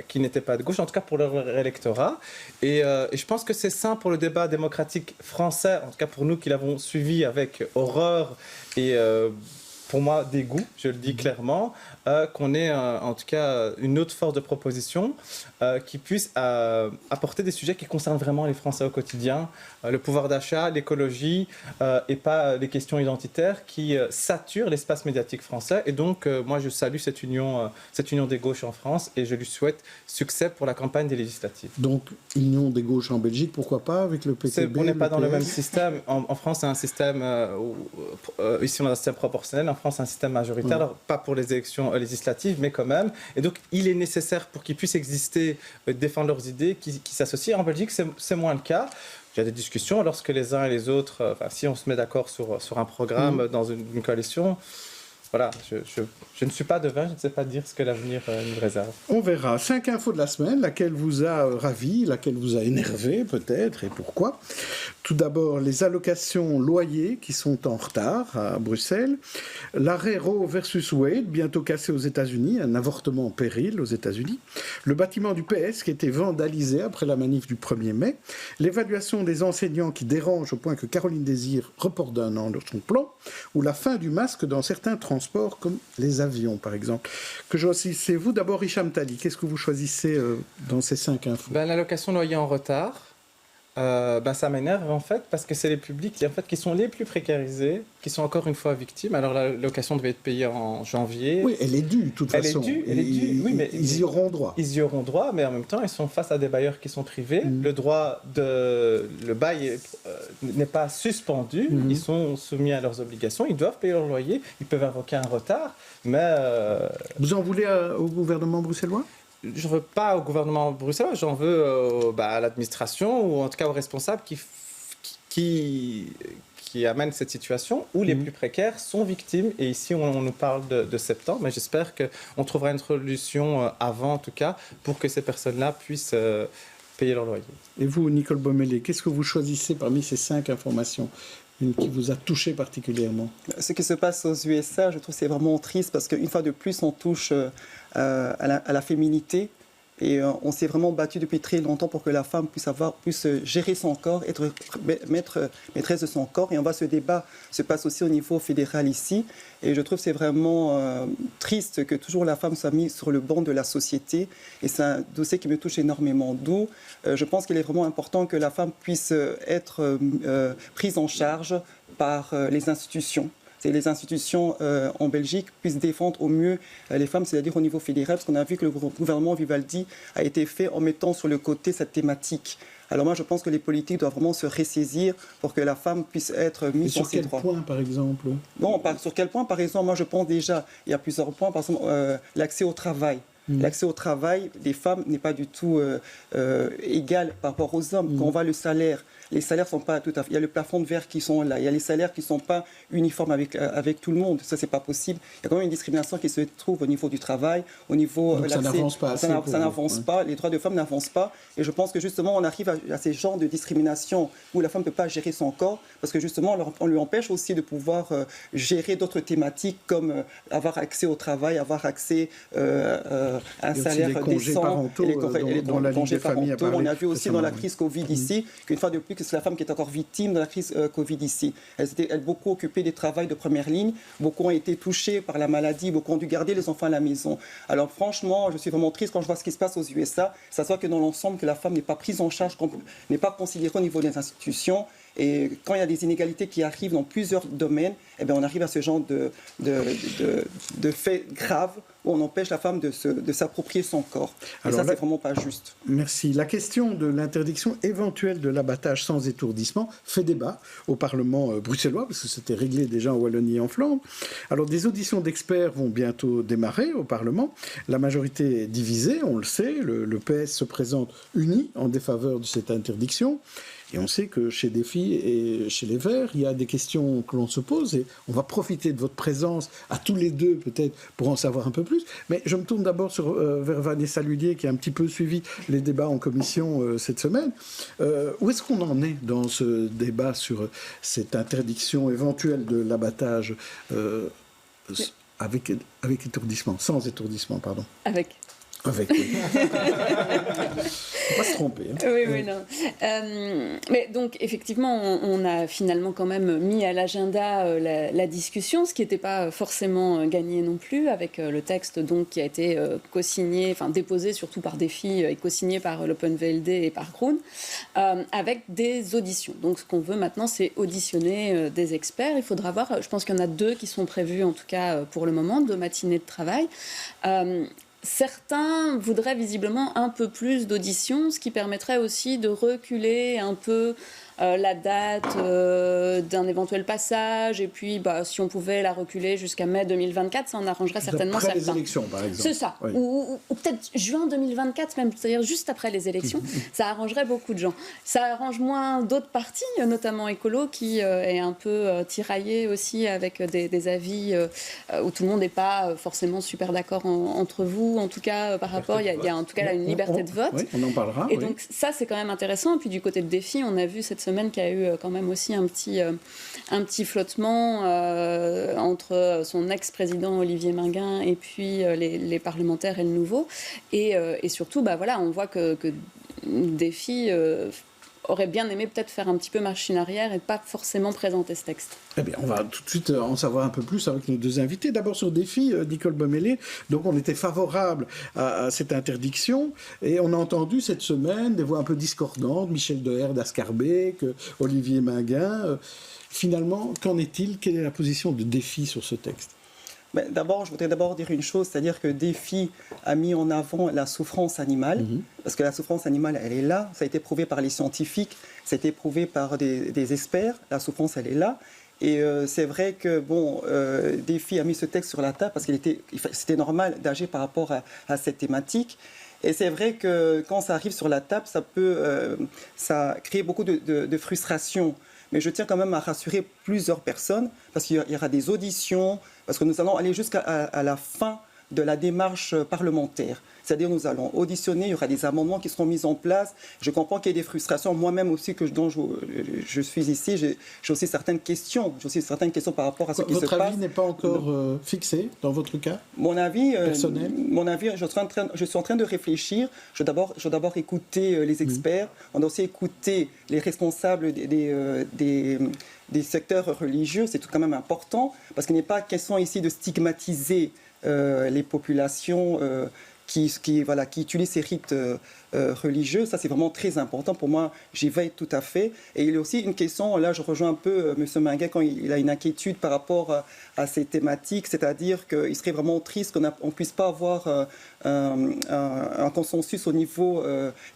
qui n'étaient pas de gauche, en tout cas pour leur électorat. Et je pense que c'est sain pour le débat démocratique français, en tout cas pour nous qui l'avons suivi avec horreur et pour moi, dégoût, je le dis clairement, qu'on ait en tout cas une autre force de proposition qui puisse apporter des sujets qui concernent vraiment les Français au quotidien, le pouvoir d'achat, l'écologie et pas les questions identitaires qui saturent l'espace médiatique français. Et donc, moi, je salue cette union des gauches en France et je lui souhaite succès pour la campagne des législatives. Donc, union des gauches en Belgique, pourquoi pas, avec le PTB? On n'est pas dans le PS? même système. En France, c'est un système, ici on a un système proportionnel, en France, c'est un système majoritaire, alors pas pour les élections législatives, mais quand même. Et donc, il est nécessaire pour qu'ils puissent exister, défendre leurs idées, qu'ils s'associent. En Belgique, c'est moins le cas. Il y a des discussions lorsque les uns et les autres, si on se met d'accord sur un programme dans une coalition. Voilà, je ne suis pas devin, je ne sais pas dire ce que l'avenir nous réserve. On verra. 5 infos de la semaine, laquelle vous a ravi, laquelle vous a énervé peut-être, et pourquoi. Tout d'abord, les allocations loyers qui sont en retard à Bruxelles. L'arrêt Roe versus Wade, bientôt cassé aux États-Unis, un avortement en péril aux États-Unis. Le bâtiment du PS qui a été vandalisé après la manif du 1er mai. L'évaluation des enseignants qui dérange au point que Caroline Désir reporte d'un an son plan. Ou la fin du masque dans certains transports comme les avions, par exemple. Que choisissez-vous? D'abord, Hicham Tali, qu'est-ce que vous choisissez dans ces 5 infos? L'allocation loyer en retard, ça m'énerve en fait, parce que c'est les publics en fait, qui sont les plus précarisés, qui sont encore une fois victimes. Alors l'allocation devait être payée en janvier. Oui, elle est due, de toute façon. Elle est due, oui, mais ils y auront droit. Ils y auront droit, mais en même temps, ils sont face à des bailleurs qui sont privés. Le bail n'est pas suspendu. Ils sont soumis à leurs obligations. Ils doivent payer leur loyer. Ils peuvent invoquer un retard, mais... Vous en voulez au gouvernement bruxellois? Je ne veux pas au gouvernement bruxellois, j'en veux à l'administration ou en tout cas aux responsables qui amènent cette situation où les plus précaires sont victimes. Et ici, on nous parle de septembre, mais j'espère qu'on trouvera une solution avant, en tout cas, pour que ces personnes-là puissent payer leur loyer. Et vous, Nicole Baumellé, qu'est-ce que vous choisissez parmi ces 5 informations? Une qui vous a touché particulièrement? Ce qui se passe aux USA, je trouve que c'est vraiment triste parce qu'une fois de plus, on touche à la féminité. Et on s'est vraiment battu depuis très longtemps pour que la femme puisse gérer son corps, être maîtresse de son corps. Et ce débat se passe aussi au niveau fédéral ici. Et je trouve que c'est vraiment triste que toujours la femme soit mise sur le banc de la société. Et c'est un dossier qui me touche énormément. D'où je pense qu'il est vraiment important que la femme puisse être prise en charge par les institutions. Les institutions en Belgique puissent défendre au mieux les femmes, c'est-à-dire au niveau fédéral, parce qu'on a vu que le gouvernement Vivaldi a été fait en mettant sur le côté cette thématique. Alors moi, je pense que les politiques doivent vraiment se ressaisir pour que la femme puisse être mise sur ses droits. Sur quel point, par exemple? Bon, sur quel point, par exemple, moi je pense déjà, il y a plusieurs points, par exemple, l'accès au travail. L'accès au travail des femmes n'est pas du tout égal par rapport aux hommes. Quand on voit le salaire, les salaires sont pas tout à fait... Il y a le plafond de verre qui sont là, il y a les salaires qui ne sont pas uniformes avec tout le monde. Ça, c'est pas possible. Il y a quand même une discrimination qui se trouve au niveau du travail, au niveau... Donc ça n'avance pas assez. Ça n'avance pas, les droits de femmes n'avancent pas. Et je pense que justement, on arrive à ces genres de discrimination où la femme ne peut pas gérer son corps, parce que justement, on lui empêche aussi de pouvoir gérer d'autres thématiques comme avoir accès au travail, avoir accès à un salaire décent. Les congés parentaux. On a vu aussi dans la crise Covid ici, qu'une fois de plus, que c'est la femme qui est encore victime de la crise Covid ici. Elle s'était beaucoup occupée des travails de première ligne, beaucoup ont été touchés par la maladie, beaucoup ont dû garder les enfants à la maison. Alors franchement, je suis vraiment triste quand je vois ce qui se passe aux USA. Ça se voit que dans l'ensemble, que la femme n'est pas prise en charge, n'est pas considérée au niveau des institutions. Et quand il y a des inégalités qui arrivent dans plusieurs domaines, eh bien on arrive à ce genre de faits graves où on empêche la femme de s'approprier son corps. Et alors ça, c'est vraiment pas juste. Merci. La question de l'interdiction éventuelle de l'abattage sans étourdissement fait débat au Parlement bruxellois, parce que c'était réglé déjà en Wallonie et en Flandre. Alors, des auditions d'experts vont bientôt démarrer au Parlement. La majorité est divisée, on le sait. Le PS se présente uni en défaveur de cette interdiction. Et on sait que chez Défi et chez les Verts, il y a des questions que l'on se pose et on va profiter de votre présence à tous les deux peut-être pour en savoir un peu plus. Mais je me tourne d'abord vers Vanessa Ludier qui a un petit peu suivi les débats en commission cette semaine. Où est-ce qu'on en est dans ce débat sur cette interdiction éventuelle de l'abattage avec étourdissement, sans étourdissement, pardon. Avec oui. Faut pas se tromper. Hein. Oui, non. Mais donc, effectivement, on a finalement quand même mis à l'agenda la discussion, ce qui n'était pas forcément gagné non plus, avec le texte donc, qui a été co-signé, enfin déposé surtout par Défi et co-signé par l'Open VLD et par Kroon, avec des auditions. Donc, ce qu'on veut maintenant, c'est auditionner des experts. Il faudra voir, je pense qu'il y en a 2 qui sont prévus, en tout cas pour le moment, 2 matinées de travail. Certains voudraient visiblement un peu plus d'auditions, ce qui permettrait aussi de reculer un peu la date d'un éventuel passage, et puis si on pouvait la reculer jusqu'à mai 2024, ça en arrangerait certainement certains. Après les élections, par exemple. C'est ça, oui. ou peut-être juin 2024 même, c'est-à-dire juste après les élections, ça arrangerait beaucoup de gens. Ça arrange moins d'autres partis, notamment Écolo, qui est un peu tiraillé aussi avec des avis où tout le monde n'est pas forcément super d'accord entre vous, en tout cas par rapport, il y a en tout cas là, une liberté de vote. Oui, on en parlera. Et donc ça, c'est quand même intéressant. Et puis du côté de Défi, on a vu cette semaine qu'il y a eu quand même aussi un petit flottement entre son ex-président Olivier Minguin et puis les parlementaires et le nouveau. Et surtout, voilà, on voit que Défi aurait bien aimé peut-être faire un petit peu machine arrière et pas forcément présenter ce texte. Eh bien, on va tout de suite en savoir un peu plus avec nos 2 invités. D'abord sur Défi, Nicole Baumellé. Donc, on était favorable à cette interdiction et on a entendu cette semaine des voix un peu discordantes, Michel Deher d'Ascarbeck, Olivier Minguin. Finalement, qu'en est-il? Quelle est la position de Défi sur ce texte? D'abord, je voudrais dire une chose, c'est-à-dire que Défi a mis en avant la souffrance animale, parce que la souffrance animale, elle est là, ça a été prouvé par les scientifiques, ça a été prouvé par des experts, la souffrance, elle est là. Et c'est vrai que, Défi a mis ce texte sur la table parce c'était normal d'agir par rapport à cette thématique. Et c'est vrai que quand ça arrive sur la table, ça crée beaucoup de frustration. Mais je tiens quand même à rassurer plusieurs personnes, parce qu'il y aura des auditions, parce que nous allons aller jusqu'à la fin de la démarche parlementaire. C'est-à-dire nous allons auditionner, il y aura des amendements qui seront mis en place. Je comprends qu'il y ait des frustrations. Moi-même aussi, dont je suis ici, j'ai aussi certaines questions. J'ai aussi certaines questions par rapport à ce qui se passe. Votre avis n'est pas encore fixé dans votre cas? Mon avis personnel? Mon avis, je suis en train de réfléchir. Je dois d'abord écouter les experts. On doit aussi écouter les responsables des secteurs religieux. C'est tout quand même important, parce qu'il n'est pas question ici de stigmatiser les populations qui utilisent ces rites religieux. Ça, c'est vraiment très important. Pour moi, j'y veille tout à fait. Et il y a aussi une question, là, je rejoins un peu M. Minguin quand il a une inquiétude par rapport à ces thématiques, c'est-à-dire qu'il serait vraiment triste qu'on ne puisse pas avoir un consensus au niveau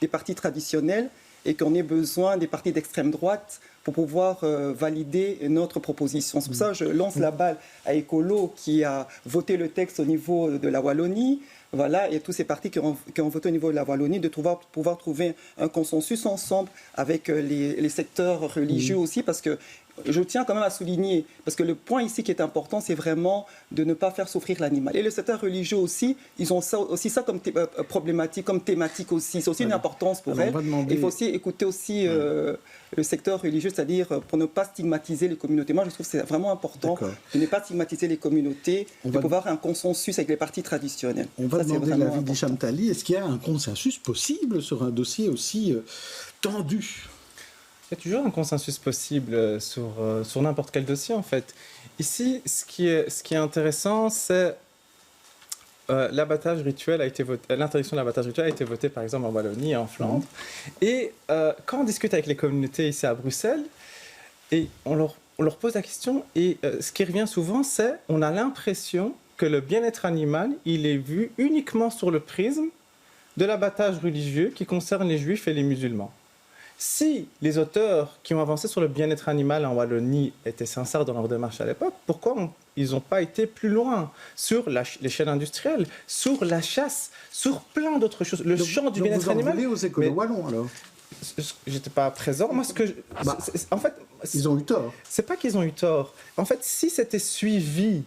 des partis traditionnels et qu'on ait besoin des partis d'extrême droite pour pouvoir valider notre proposition. C'est pour ça que je lance la balle à Écolo qui a voté le texte au niveau de la Wallonie. Voilà, et tous ces partis qui ont voté au niveau de la Wallonie, de pouvoir trouver un consensus ensemble avec les secteurs religieux aussi, parce que je tiens quand même à souligner, parce que le point ici qui est important, c'est vraiment de ne pas faire souffrir l'animal. Et le secteur religieux aussi, ils ont ça comme problématique, comme thématique aussi. C'est aussi une importance pour elles. Il faut aussi écouter aussi le secteur religieux, c'est-à-dire pour ne pas stigmatiser les communautés. Moi, je trouve que c'est vraiment important de ne pas stigmatiser les communautés, de pouvoir avoir un consensus avec les partis traditionnels. On va demander l'avis d'Hicham Tali. Est-ce qu'il y a un consensus possible sur un dossier aussi tendu ? Il y a toujours un consensus possible sur n'importe quel dossier, en fait. Ici, ce qui est intéressant, c'est l'abattage rituel l'interdiction de l'abattage rituel a été votée, par exemple, en Wallonie et en Flandre. Et quand on discute avec les communautés ici à Bruxelles, et on leur pose la question, et ce qui revient souvent, c'est on a l'impression que le bien-être animal, il est vu uniquement sur le prisme de l'abattage religieux qui concerne les juifs et les musulmans. Si les auteurs qui ont avancé sur le bien-être animal en Wallonie étaient sincères dans leur démarche à l'époque, pourquoi ils n'ont pas été plus loin sur l'échelle industrielle, sur la chasse, sur plein d'autres choses, le champ du bien-être animal? Vous en voulez aux écolos wallons alors? J'étais pas présent. Moi, en fait, ils ont eu tort. C'est pas qu'ils ont eu tort. En fait, si c'était suivi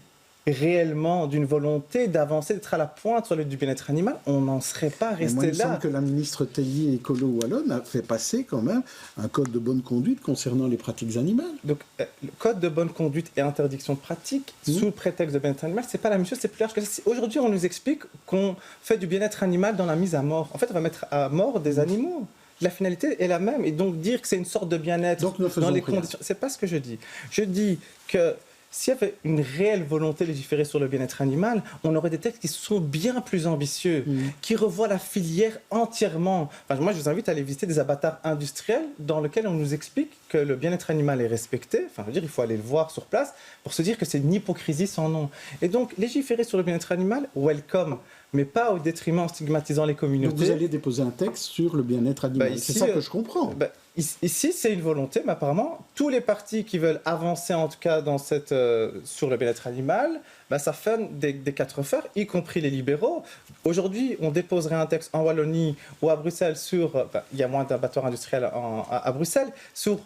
réellement d'une volonté d'avancer, d'être à la pointe sur le du bien-être animal, on n'en serait pas resté moi, il me là. semble que la ministre Tellier écolo wallonne a fait passer quand même un code de bonne conduite concernant les pratiques animales. Donc, le code de bonne conduite et interdiction de pratique, sous prétexte de bien-être animal, c'est pas la même chose, c'est plus large que ça. Aujourd'hui, on nous explique qu'on fait du bien-être animal dans la mise à mort. En fait, on va mettre à mort des animaux. La finalité est la même. Et donc, dire que c'est une sorte de bien-être dans les conditions... C'est pas ce que je dis. Je dis que s'il y avait une réelle volonté de légiférer sur le bien-être animal, on aurait des textes qui sont bien plus ambitieux, qui revoient la filière entièrement. Enfin, moi, je vous invite à aller visiter des abattoirs industriels dans lesquels on nous explique que le bien-être animal est respecté. Enfin, je veux dire, il faut aller le voir sur place pour se dire que c'est une hypocrisie sans nom. Et donc, légiférer sur le bien-être animal, welcome, mais pas au détriment en stigmatisant les communautés. Donc vous allez déposer un texte sur le bien-être animal. Ici, c'est ça que je comprends. Ici, c'est une volonté, mais apparemment, tous les partis qui veulent avancer, en tout cas, dans sur le bien-être animal, ça fait des quatre fers, y compris les libéraux. Aujourd'hui, on déposerait un texte en Wallonie ou à Bruxelles sur... il y a moins d'abattoirs industriels à Bruxelles, sur...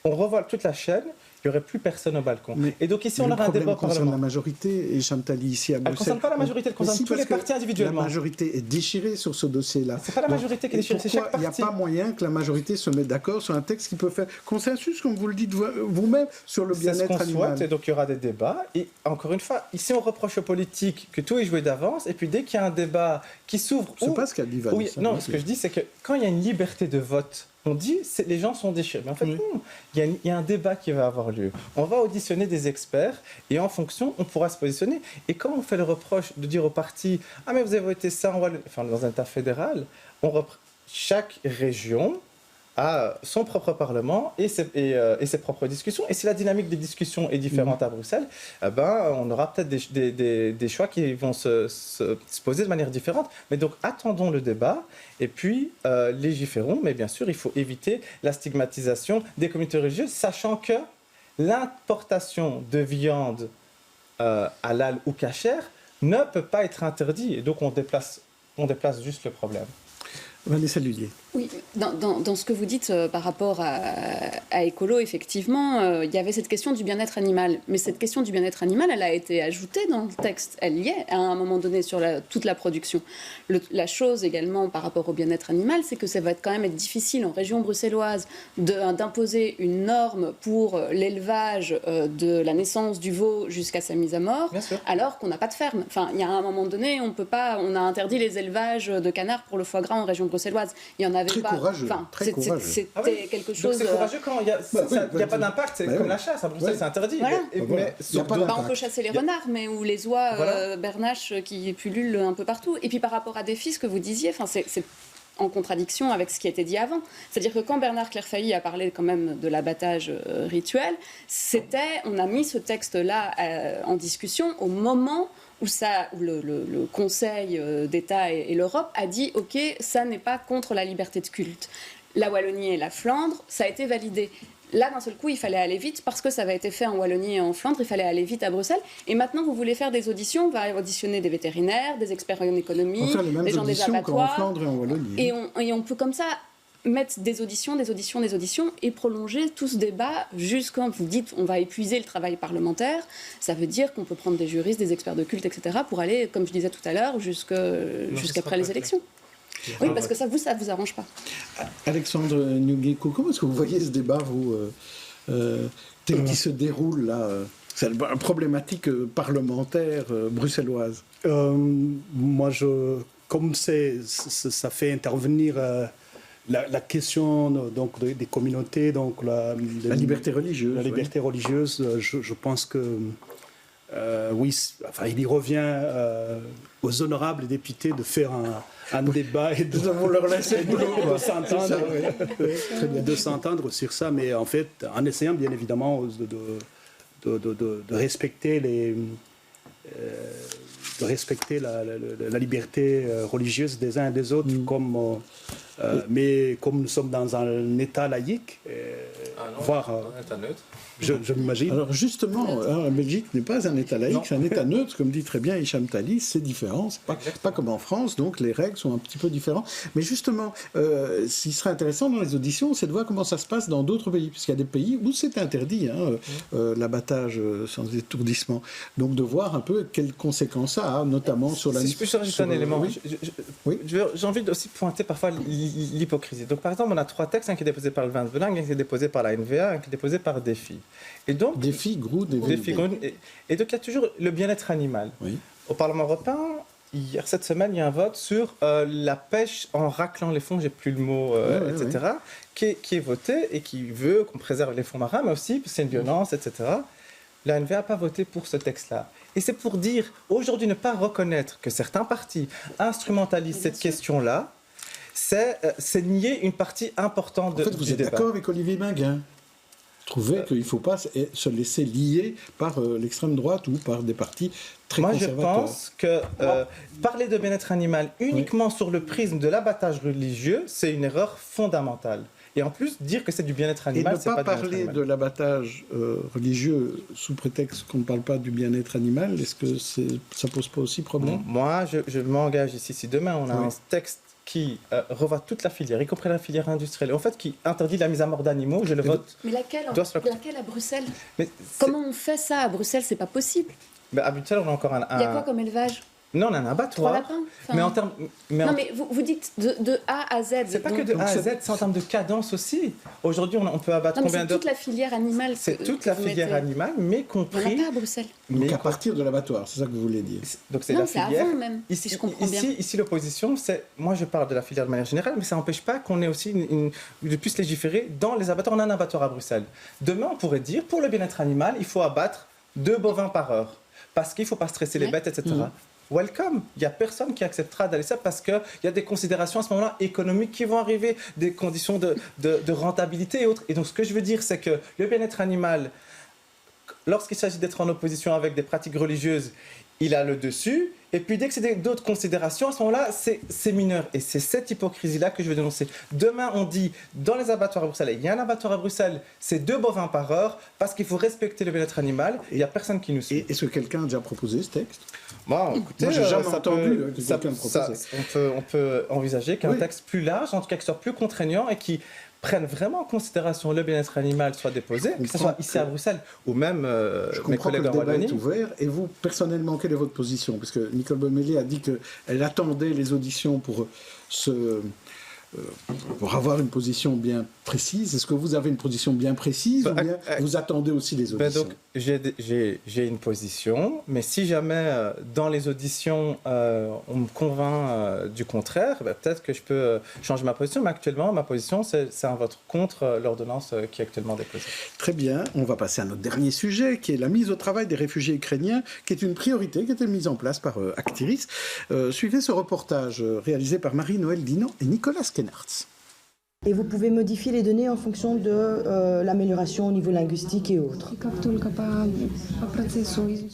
On revoit toute la chaîne, il n'y aurait plus personne au balcon. Et donc ici, on aura un débat au Parlement. Le problème concerne la majorité, et Chamtali ici à Bruxelles... Elle ne concerne pas la majorité, elle concerne tous les partis individuellement. La majorité est déchirée sur ce dossier-là. Ce n'est pas la majorité qui est déchirée, c'est chaque parti. Il n'y a pas moyen que la majorité se mette d'accord sur un texte qui peut faire consensus, comme vous le dites vous-même, sur le bien-être animal. C'est ce qu'on souhaite, et donc il y aura des débats. Et encore une fois, ici, on reproche aux politiques que tout est joué d'avance, et puis dès qu'il y a un débat qui s'ouvre... C'est pas ce qu'a dit Vanessa. Non, ce que je dis, c'est que quand il y a une liberté de vote, on dit que les gens sont déchirés. Mais en fait, non. Il y a un débat qui va avoir lieu. On va auditionner des experts et en fonction, on pourra se positionner. Et quand on fait le reproche de dire aux partis « Ah, mais vous avez voté ça dans un État fédéral », chaque région a son propre parlement et ses propres discussions. Et si la dynamique des discussions est différente à Bruxelles, on aura peut-être des choix qui vont se poser de manière différente. Mais donc, attendons le débat et puis légiférons. Mais bien sûr, il faut éviter la stigmatisation des communautés religieuses, sachant que l'importation de viande halal ou cachère ne peut pas être interdite. Et donc, on déplace juste le problème. Vanessa Lullier. Oui, dans ce que vous dites par rapport à écolo, effectivement, il y avait cette question du bien-être animal. Mais cette question du bien-être animal, elle a été ajoutée dans le texte. Elle y est à un moment donné sur toute la production. La chose également par rapport au bien-être animal, c'est que ça va quand même être difficile en région bruxelloise d'imposer une norme pour l'élevage de la naissance du veau jusqu'à sa mise à mort, alors qu'on n'a pas de ferme. Enfin, il y a un moment donné, on a interdit les élevages de canards pour le foie gras en région bruxelloise. Il y en avait très pas. Courageux, enfin, très courageux. C'était quelque chose. Donc c'est courageux quand il n'y a pas d'impact, c'est comme la chasse. À Bruxelles, c'est interdit. Voilà. On peut chasser les renards, mais ou les oies bernaches qui pullulent un peu partout. Et puis par rapport à Défi, ce que vous disiez, c'est en contradiction avec ce qui a été dit avant. C'est-à-dire que quand Bernard Clairfailly a parlé quand même de l'abattage rituel, on a mis ce texte-là en discussion au moment où le Conseil d'État et l'Europe a dit « Ok, ça n'est pas contre la liberté de culte ». La Wallonie et la Flandre, ça a été validé. Là, d'un seul coup, il fallait aller vite parce que ça avait été fait en Wallonie et en Flandre. Il fallait aller vite à Bruxelles. Et maintenant, vous voulez faire des auditions. On va auditionner des vétérinaires, des experts en économie, des gens des abattoirs. En Flandre et en Wallonie. Et on peut comme ça mettre des auditions et prolonger tout ce débat jusqu'à, vous dites, on va épuiser le travail parlementaire. Ça veut dire qu'on peut prendre des juristes, des experts de culte, etc. pour aller, comme je disais tout à l'heure, jusqu'après les élections. Oui, parce que ça vous arrange pas. Alexandre Ngueko, comment est-ce que vous voyez ce débat, tel qu'il se déroule là c'est une problématique parlementaire bruxelloise. Moi, comme ça fait intervenir la question donc, des communautés, donc la liberté religieuse. La liberté religieuse, je pense que oui, enfin, il y revient aux honorables députés de faire un débat et de s'entendre sur ça, mais en fait, en essayant bien évidemment de respecter la liberté religieuse des uns et des autres, comme Mais comme nous sommes dans un État laïque, voire un État neutre. Je m'imagine. Alors justement, la Belgique n'est pas un État laïque, c'est un État neutre, comme dit très bien Hicham Thalys, c'est différent, c'est pas comme en France, donc les règles sont un petit peu différentes. Mais justement, ce qui serait intéressant dans les auditions, c'est de voir comment ça se passe dans d'autres pays, puisqu'il y a des pays où c'est interdit, l'abattage sans étourdissement. Donc de voir un peu quelles conséquences ça a, notamment sur la... Si je peux rajouter un élément, oui. J'ai envie aussi de pointer parfois l'hypocrisie. Donc par exemple, on a 3 textes, un qui est déposé par le Vins de Langue, un qui est déposé par la NVA, un qui est déposé par Défi. Et donc, Défi, Groud, et donc il y a toujours le bien-être animal. Oui. Au Parlement européen, hier, cette semaine, il y a un vote sur la pêche en raclant les fonds, j'ai plus le mot, etc., qui est voté et qui veut qu'on préserve les fonds marins, mais aussi, parce que c'est une violence, etc. La NVA n'a pas voté pour ce texte-là. Et c'est pour dire, aujourd'hui, ne pas reconnaître que certains partis instrumentalisent cette question-là, c'est nier une partie importante du débat. En fait, vous êtes d'accord avec Olivier Minguin ? Trouver qu'il ne faut pas se laisser lier par l'extrême droite ou par des partis très conservateurs. Moi, je pense que parler de bien-être animal uniquement sur le prisme de l'abattage religieux, c'est une erreur fondamentale. Et en plus, dire que c'est du bien-être animal, c'est pas du bien-être animal. Et ne pas parler de l'abattage religieux sous prétexte qu'on ne parle pas du bien-être animal, est-ce que ça pose pas aussi problème ? Moi, je m'engage ici. Si demain, on a un texte qui revoit toute la filière, y compris la filière industrielle, et en fait qui interdit la mise à mort d'animaux, je le vote. Mais laquelle à Bruxelles ? Comment on fait ça à Bruxelles ? C'est pas possible. À Bruxelles, on a encore un... Il y a quoi comme élevage ? Non, on a un abattoir. 3 lapins. Mais en termes... mais vous dites de A à Z. C'est pas que de A à Z, c'est en termes de cadence aussi. Aujourd'hui, on peut abattre combien de... C'est toute la filière animale. C'est toute la filière animale, mais compris... On n'a pas à Bruxelles. Donc à partir de l'abattoir, c'est ça que vous voulez dire. Donc c'est la filière. Avant même, si je comprends bien. Ici, l'opposition, c'est... Moi, je parle de la filière de manière générale, mais ça n'empêche pas qu'on ait aussi de plus légiférer dans les abattoirs. On a un abattoir à Bruxelles. Demain, on pourrait dire, pour le bien-être animal, il faut abattre 2 bovins par heure. Parce qu'il ne faut pas stresser les bêtes, etc. Welcome. Il n'y a personne qui acceptera d'aller ça parce qu'il y a des considérations à ce moment-là économiques qui vont arriver, des conditions de rentabilité et autres. Et donc, ce que je veux dire, c'est que le bien-être animal, lorsqu'il s'agit d'être en opposition avec des pratiques religieuses, il a le dessus. Et puis, dès que c'est d'autres considérations, à ce moment-là, c'est mineur. Et c'est cette hypocrisie-là que je veux dénoncer. Demain, on dit, dans les abattoirs à Bruxelles, il y a un abattoir à Bruxelles, c'est 2 bovins par heure, parce qu'il faut respecter le bien-être animal. Et il n'y a personne qui nous suit. Et est-ce que quelqu'un a déjà proposé ce texte ? Bon, écoutez, moi, j'ai jamais entendu que quelqu'un le proposait. On peut envisager qu'un texte plus large, en tout cas qui soit plus contraignant et qui prenne vraiment en considération le bien-être animal soit déposé, que ce soit ici à Bruxelles ou même mes collègues en Wallonie. Je comprends que le débat est ouvert. Et vous, personnellement, quelle est votre position ? Parce que Nicole Beaumélier a dit qu'elle attendait les auditions pour avoir une position bien précise. Est-ce que vous avez une position bien précise ou bien vous attendez aussi les auditions ? Donc, j'ai une position, mais si jamais dans les auditions on me convainc du contraire, peut-être que je peux changer ma position, mais actuellement ma position c'est un vote contre l'ordonnance qui est actuellement déposée. Très bien, on va passer à notre dernier sujet qui est la mise au travail des réfugiés ukrainiens, qui est une priorité qui a été mise en place par Actiris. Suivez ce reportage réalisé par Marie-Noël Dinan et Nicolas Kenhartz. Et vous pouvez modifier les données en fonction de l'amélioration au niveau linguistique et autres.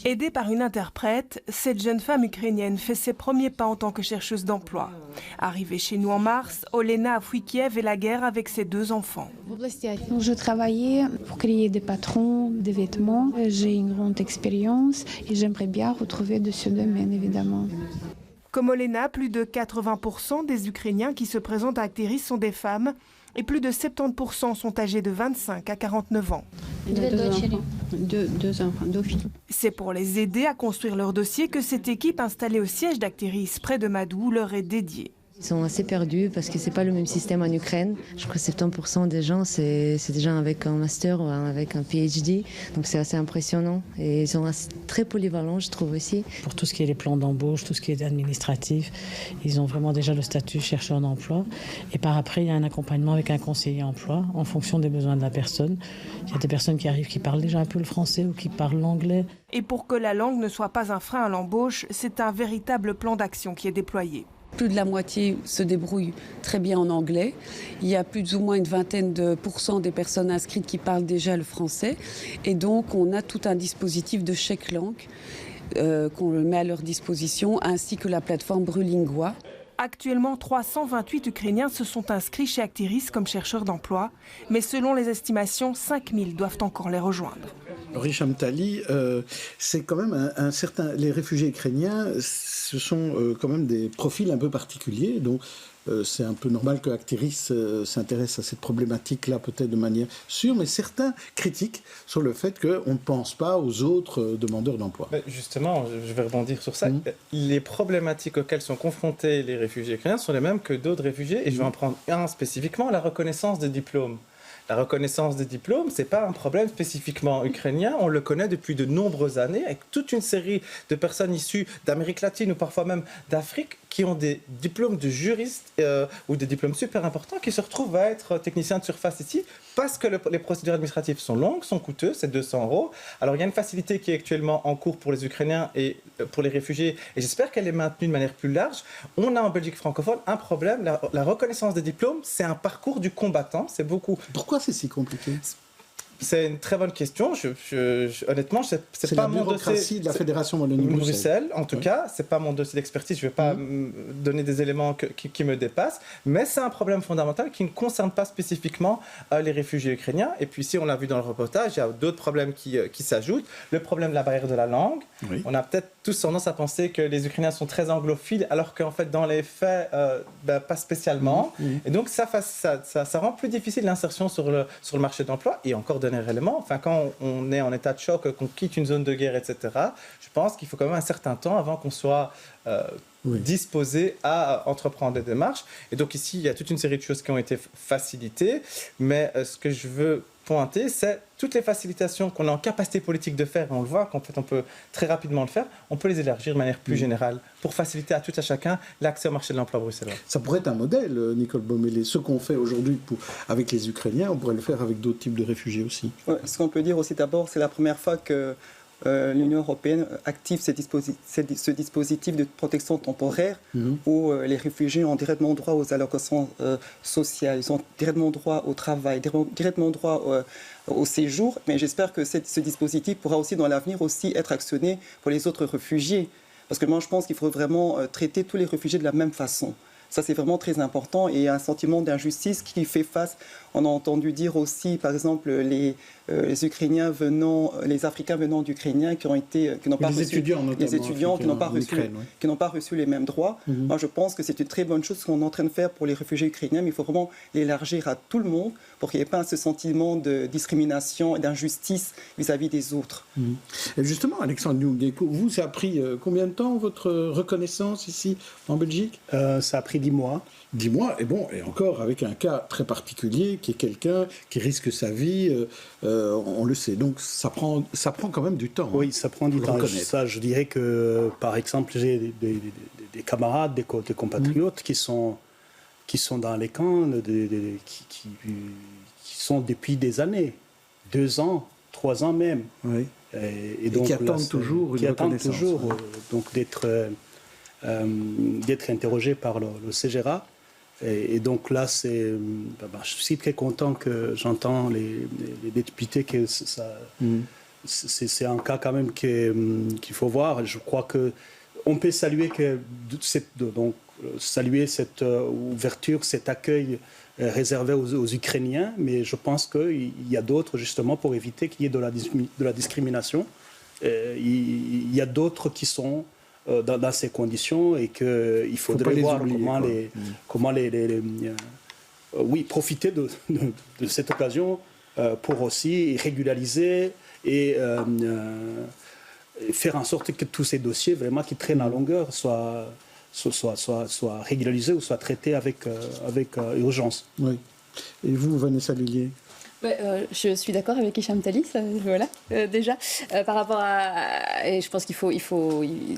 Aidée par une interprète, cette jeune femme ukrainienne fait ses premiers pas en tant que chercheuse d'emploi. Arrivée chez nous en mars, Olena a fui Kiev et la guerre avec ses 2 enfants. Je travaillais pour créer des patrons de vêtements. J'ai une grande expérience et j'aimerais bien retrouver de ce domaine, évidemment. Comme Olena, plus de 80% des Ukrainiens qui se présentent à Actiris sont des femmes et plus de 70% sont âgés de 25 à 49 ans. 2 enfants, 2 filles. C'est pour les aider à construire leur dossier que cette équipe installée au siège d'Actiris près de Madou leur est dédiée. Ils sont assez perdus parce que ce n'est pas le même système en Ukraine. Je crois que 70% des gens, c'est des gens avec un master ou avec un PhD. Donc c'est assez impressionnant. Et ils sont très polyvalents, je trouve aussi. Pour tout ce qui est les plans d'embauche, tout ce qui est administratif, ils ont vraiment déjà le statut chercheur d'emploi. Et par après, il y a un accompagnement avec un conseiller emploi en fonction des besoins de la personne. Il y a des personnes qui arrivent qui parlent déjà un peu le français ou qui parlent l'anglais. Et pour que la langue ne soit pas un frein à l'embauche, c'est un véritable plan d'action qui est déployé. Plus de la moitié se débrouillent très bien en anglais. Il y a plus ou moins une vingtaine de % des personnes inscrites qui parlent déjà le français. Et donc, on a tout un dispositif de chèque langue qu'on met à leur disposition, ainsi que la plateforme Brulingua. Actuellement, 328 Ukrainiens se sont inscrits chez Actiris comme chercheurs d'emploi, mais selon les estimations, 5000 doivent encore les rejoindre. Hicham Tali, c'est quand même un certain... Les réfugiés ukrainiens, ce sont quand même des profils un peu particuliers, donc c'est un peu normal que Actiris s'intéresse à cette problématique-là peut-être de manière sûre, mais certains critiquent sur le fait qu'on ne pense pas aux autres demandeurs d'emploi. Justement, je vais rebondir sur ça. Les problématiques auxquelles sont confrontés les réfugiés ukrainiens sont les mêmes que d'autres réfugiés, et je vais en prendre un spécifiquement, la reconnaissance des diplômes. La reconnaissance des diplômes, ce n'est pas un problème spécifiquement ukrainien. On le connaît depuis de nombreuses années avec toute une série de personnes issues d'Amérique latine ou parfois même d'Afrique qui ont des diplômes de juristes ou des diplômes super importants qui se retrouvent à être techniciens de surface ici parce que les procédures administratives sont longues, sont coûteuses, c'est 200 €. Alors il y a une facilité qui est actuellement en cours pour les Ukrainiens et pour les réfugiés et j'espère qu'elle est maintenue de manière plus large. On a en Belgique francophone un problème, la reconnaissance des diplômes, c'est un parcours du combattant, c'est beaucoup... Pourquoi c'est si compliqué ? C'est une très bonne question. Honnêtement, c'est pas mon dossier. C'est la bureaucratie de la Fédération Wallonie-Bruxelles. En tout cas, c'est pas mon dossier d'expertise. Je vais pas donner des éléments qui me dépassent. Mais c'est un problème fondamental qui ne concerne pas spécifiquement les réfugiés ukrainiens. Et puis ici, on l'a vu dans le reportage, il y a d'autres problèmes qui s'ajoutent. Le problème de la barrière de la langue. Oui. On a peut-être tous tendance à penser que les Ukrainiens sont très anglophiles, alors qu'en fait, dans les faits, pas spécialement. Et donc, ça rend plus difficile l'insertion sur le marché de l'emploi. Et encore élément. Enfin, quand on est en état de choc, qu'on quitte une zone de guerre, etc., je pense qu'il faut quand même un certain temps avant qu'on soit disposé à entreprendre des démarches. Et donc ici, il y a toute une série de choses qui ont été facilitées, mais ce que je veux pointer, c'est toutes les facilitations qu'on a en capacité politique de faire, et on le voit qu'en fait on peut très rapidement le faire, on peut les élargir de manière plus générale pour faciliter à tout à chacun l'accès au marché de l'emploi bruxellois. Ça pourrait être un modèle, Nicole Baumélé. Ce qu'on fait aujourd'hui avec les Ukrainiens, on pourrait le faire avec d'autres types de réfugiés aussi. Ouais, ce qu'on peut dire aussi d'abord, c'est la première fois que l'Union européenne active ce dispositif de protection temporaire où les réfugiés ont directement droit aux allocations sociales, ils ont directement droit au travail, directement droit au séjour. Mais j'espère que ce dispositif pourra aussi dans l'avenir aussi être actionné pour les autres réfugiés. Parce que moi, je pense qu'il faut vraiment traiter tous les réfugiés de la même façon. Ça, c'est vraiment très important et un sentiment d'injustice qui fait face. On a entendu dire aussi, par exemple, les Ukrainiens venant, les Africains venant d'Ukrainiens qui n'ont pas reçu les mêmes droits. Moi, je pense que c'est une très bonne chose qu'on est en train de faire pour les réfugiés ukrainiens, mais il faut vraiment l'élargir à tout le monde pour qu'il n'y ait pas ce sentiment de discrimination et d'injustice vis-à-vis des autres. Et justement, Alexandre Nyoungeko, vous, ça a pris combien de temps votre reconnaissance ici en Belgique ? Ça a pris 10 mois. 10 mois, et bon, et encore avec un cas très particulier qui est quelqu'un qui risque sa vie, on le sait. Donc ça prend quand même du temps. Oui, ça prend du temps. Ça, je dirais que, par exemple, j'ai des camarades, des compatriotes qui sont dans les camps, qui sont depuis des années, 2 ans, 3 ans même. Oui. Et donc, qui attendent toujours une reconnaissance. Donc d'être interrogé par le CGRA. Et donc là, je suis très content que j'entends les députés que c'est un cas quand même qu'il faut voir. Je crois qu'on peut saluer cette ouverture, cet accueil réservé aux Ukrainiens, mais je pense qu'il y a d'autres, justement, pour éviter qu'il y ait de la discrimination. Il y a d'autres qui sont dans ces conditions et qu'il faudrait voir comment profiter de cette occasion pour aussi régulariser et faire en sorte que tous ces dossiers vraiment qui traînent à longueur soient régularisés ou soient traités avec urgence. Oui. Et vous, Vanessa Lillier ? Je suis d'accord avec Hicham Tali, voilà, déjà. Par rapport et je pense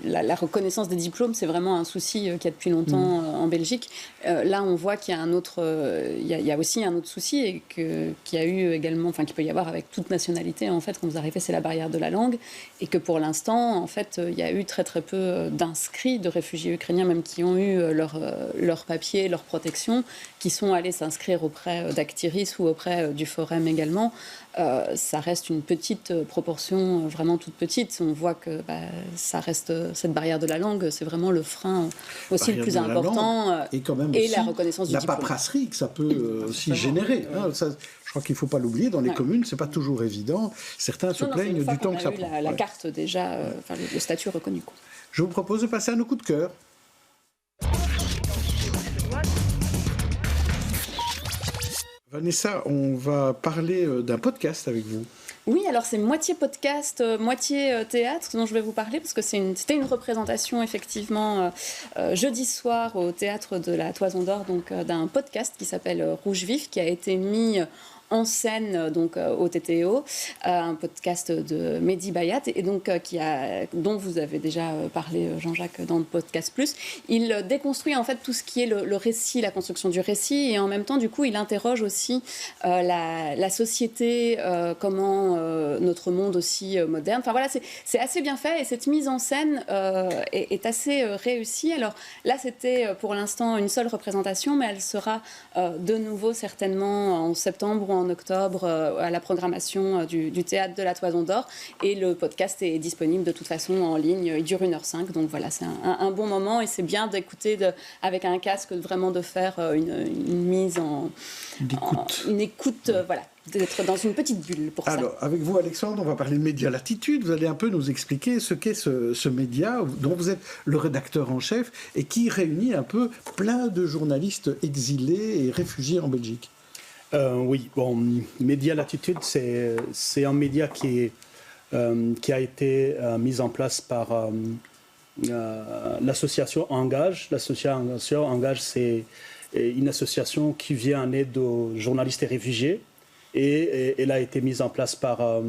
la reconnaissance des diplômes, c'est vraiment un souci qu'il y a depuis longtemps en Belgique. Là, on voit qu'il y a il y a aussi un autre souci et qu'il y a eu également, enfin qu'il peut y avoir avec toute nationalité en fait quand vous arrivez, c'est la barrière de la langue et que pour l'instant, en fait, il y a eu très très peu d'inscrits de réfugiés ukrainiens, même qui ont eu leur papier, leur protection, qui sont allés s'inscrire auprès d'Actiris ou auprès du Forum problème également. Ça reste une petite proportion, vraiment toute petite. On voit que ça reste cette barrière de la langue, c'est vraiment le frein aussi le plus important. Et quand même et aussi la reconnaissance du diplôme. La paperasserie que ça peut aussi générer. Hein, ça, je crois qu'il ne faut pas l'oublier. Dans les communes, c'est pas toujours évident. Certains se plaignent du temps que ça prend. La carte déjà, le statut reconnu. Quoi. Je vous propose de passer à nos coups de cœur. Vanessa, on va parler d'un podcast avec vous. Oui, alors c'est moitié podcast, moitié théâtre dont je vais vous parler, parce que c'était une représentation effectivement jeudi soir au Théâtre de la Toison d'Or, donc d'un podcast qui s'appelle Rouge Vif, qui a été mis en scène donc au TTO, un podcast de Mehdi Bayat, et donc dont vous avez déjà parlé, Jean-Jacques, dans le podcast plus. Il déconstruit en fait tout ce qui est le récit, la construction du récit, et en même temps du coup il interroge aussi la société, comment notre monde aussi moderne. Enfin voilà, c'est assez bien fait, et cette mise en scène est assez réussie. Alors là c'était pour l'instant une seule représentation, mais elle sera de nouveau certainement en septembre ou en octobre à la programmation du Théâtre de la Toison d'Or, et le podcast est disponible de toute façon en ligne. Il dure 1h05, donc voilà, c'est un bon moment, et c'est bien d'écouter avec un casque, vraiment de faire une mise une écoute, voilà, d'être dans une petite bulle pour ça. Alors, avec vous, Alexandre, on va parler de Média Latitude. Vous allez un peu nous expliquer ce qu'est ce média dont vous êtes le rédacteur en chef et qui réunit un peu plein de journalistes exilés et réfugiés en Belgique. Oui, bon, Média Latitude, c'est un média qui a été mis en place par l'association Engage. L'association Engage, c'est une association qui vient en aide aux journalistes et réfugiés, et elle a été mise en place par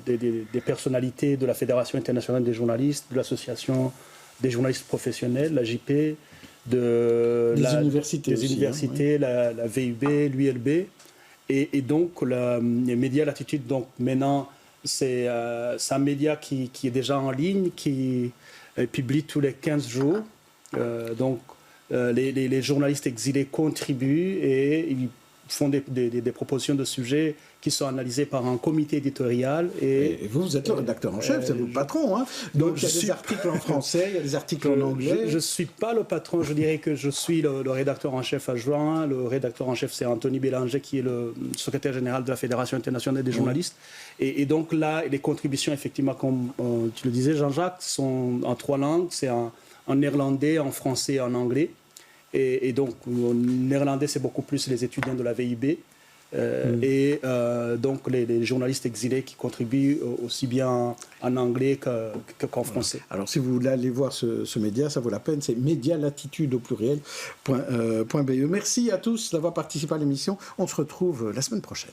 des personnalités de la Fédération internationale des journalistes, de l'association des journalistes professionnels, la JP, des universités, la VUB, l'ULB, et donc les Média Latitude, donc maintenant c'est un média qui est déjà en ligne, qui publie tous les 15 jours, donc les journalistes exilés contribuent et ils font des propositions de sujets qui sont analysés par un comité éditorial. Et vous êtes le rédacteur en chef, c'est vous le patron. Hein. Donc il y a des articles en français, il y a des articles en anglais. Je ne suis pas le patron, je dirais que je suis le rédacteur en chef adjoint. Le rédacteur en chef, c'est Anthony Bélanger, qui est le secrétaire général de la Fédération internationale des journalistes. Et donc là, les contributions, effectivement, comme tu le disais, Jean-Jacques, sont en 3 langues. C'est en néerlandais, en français et en anglais. Et donc, en néerlandais, c'est beaucoup plus les étudiants de la VIB. Et donc les journalistes exilés qui contribuent aussi bien en anglais qu'en français. Alors si vous voulez aller voir ce média, ça vaut la peine, c'est medialatitude au pluriel.be. Merci à tous d'avoir participé à l'émission, on se retrouve la semaine prochaine.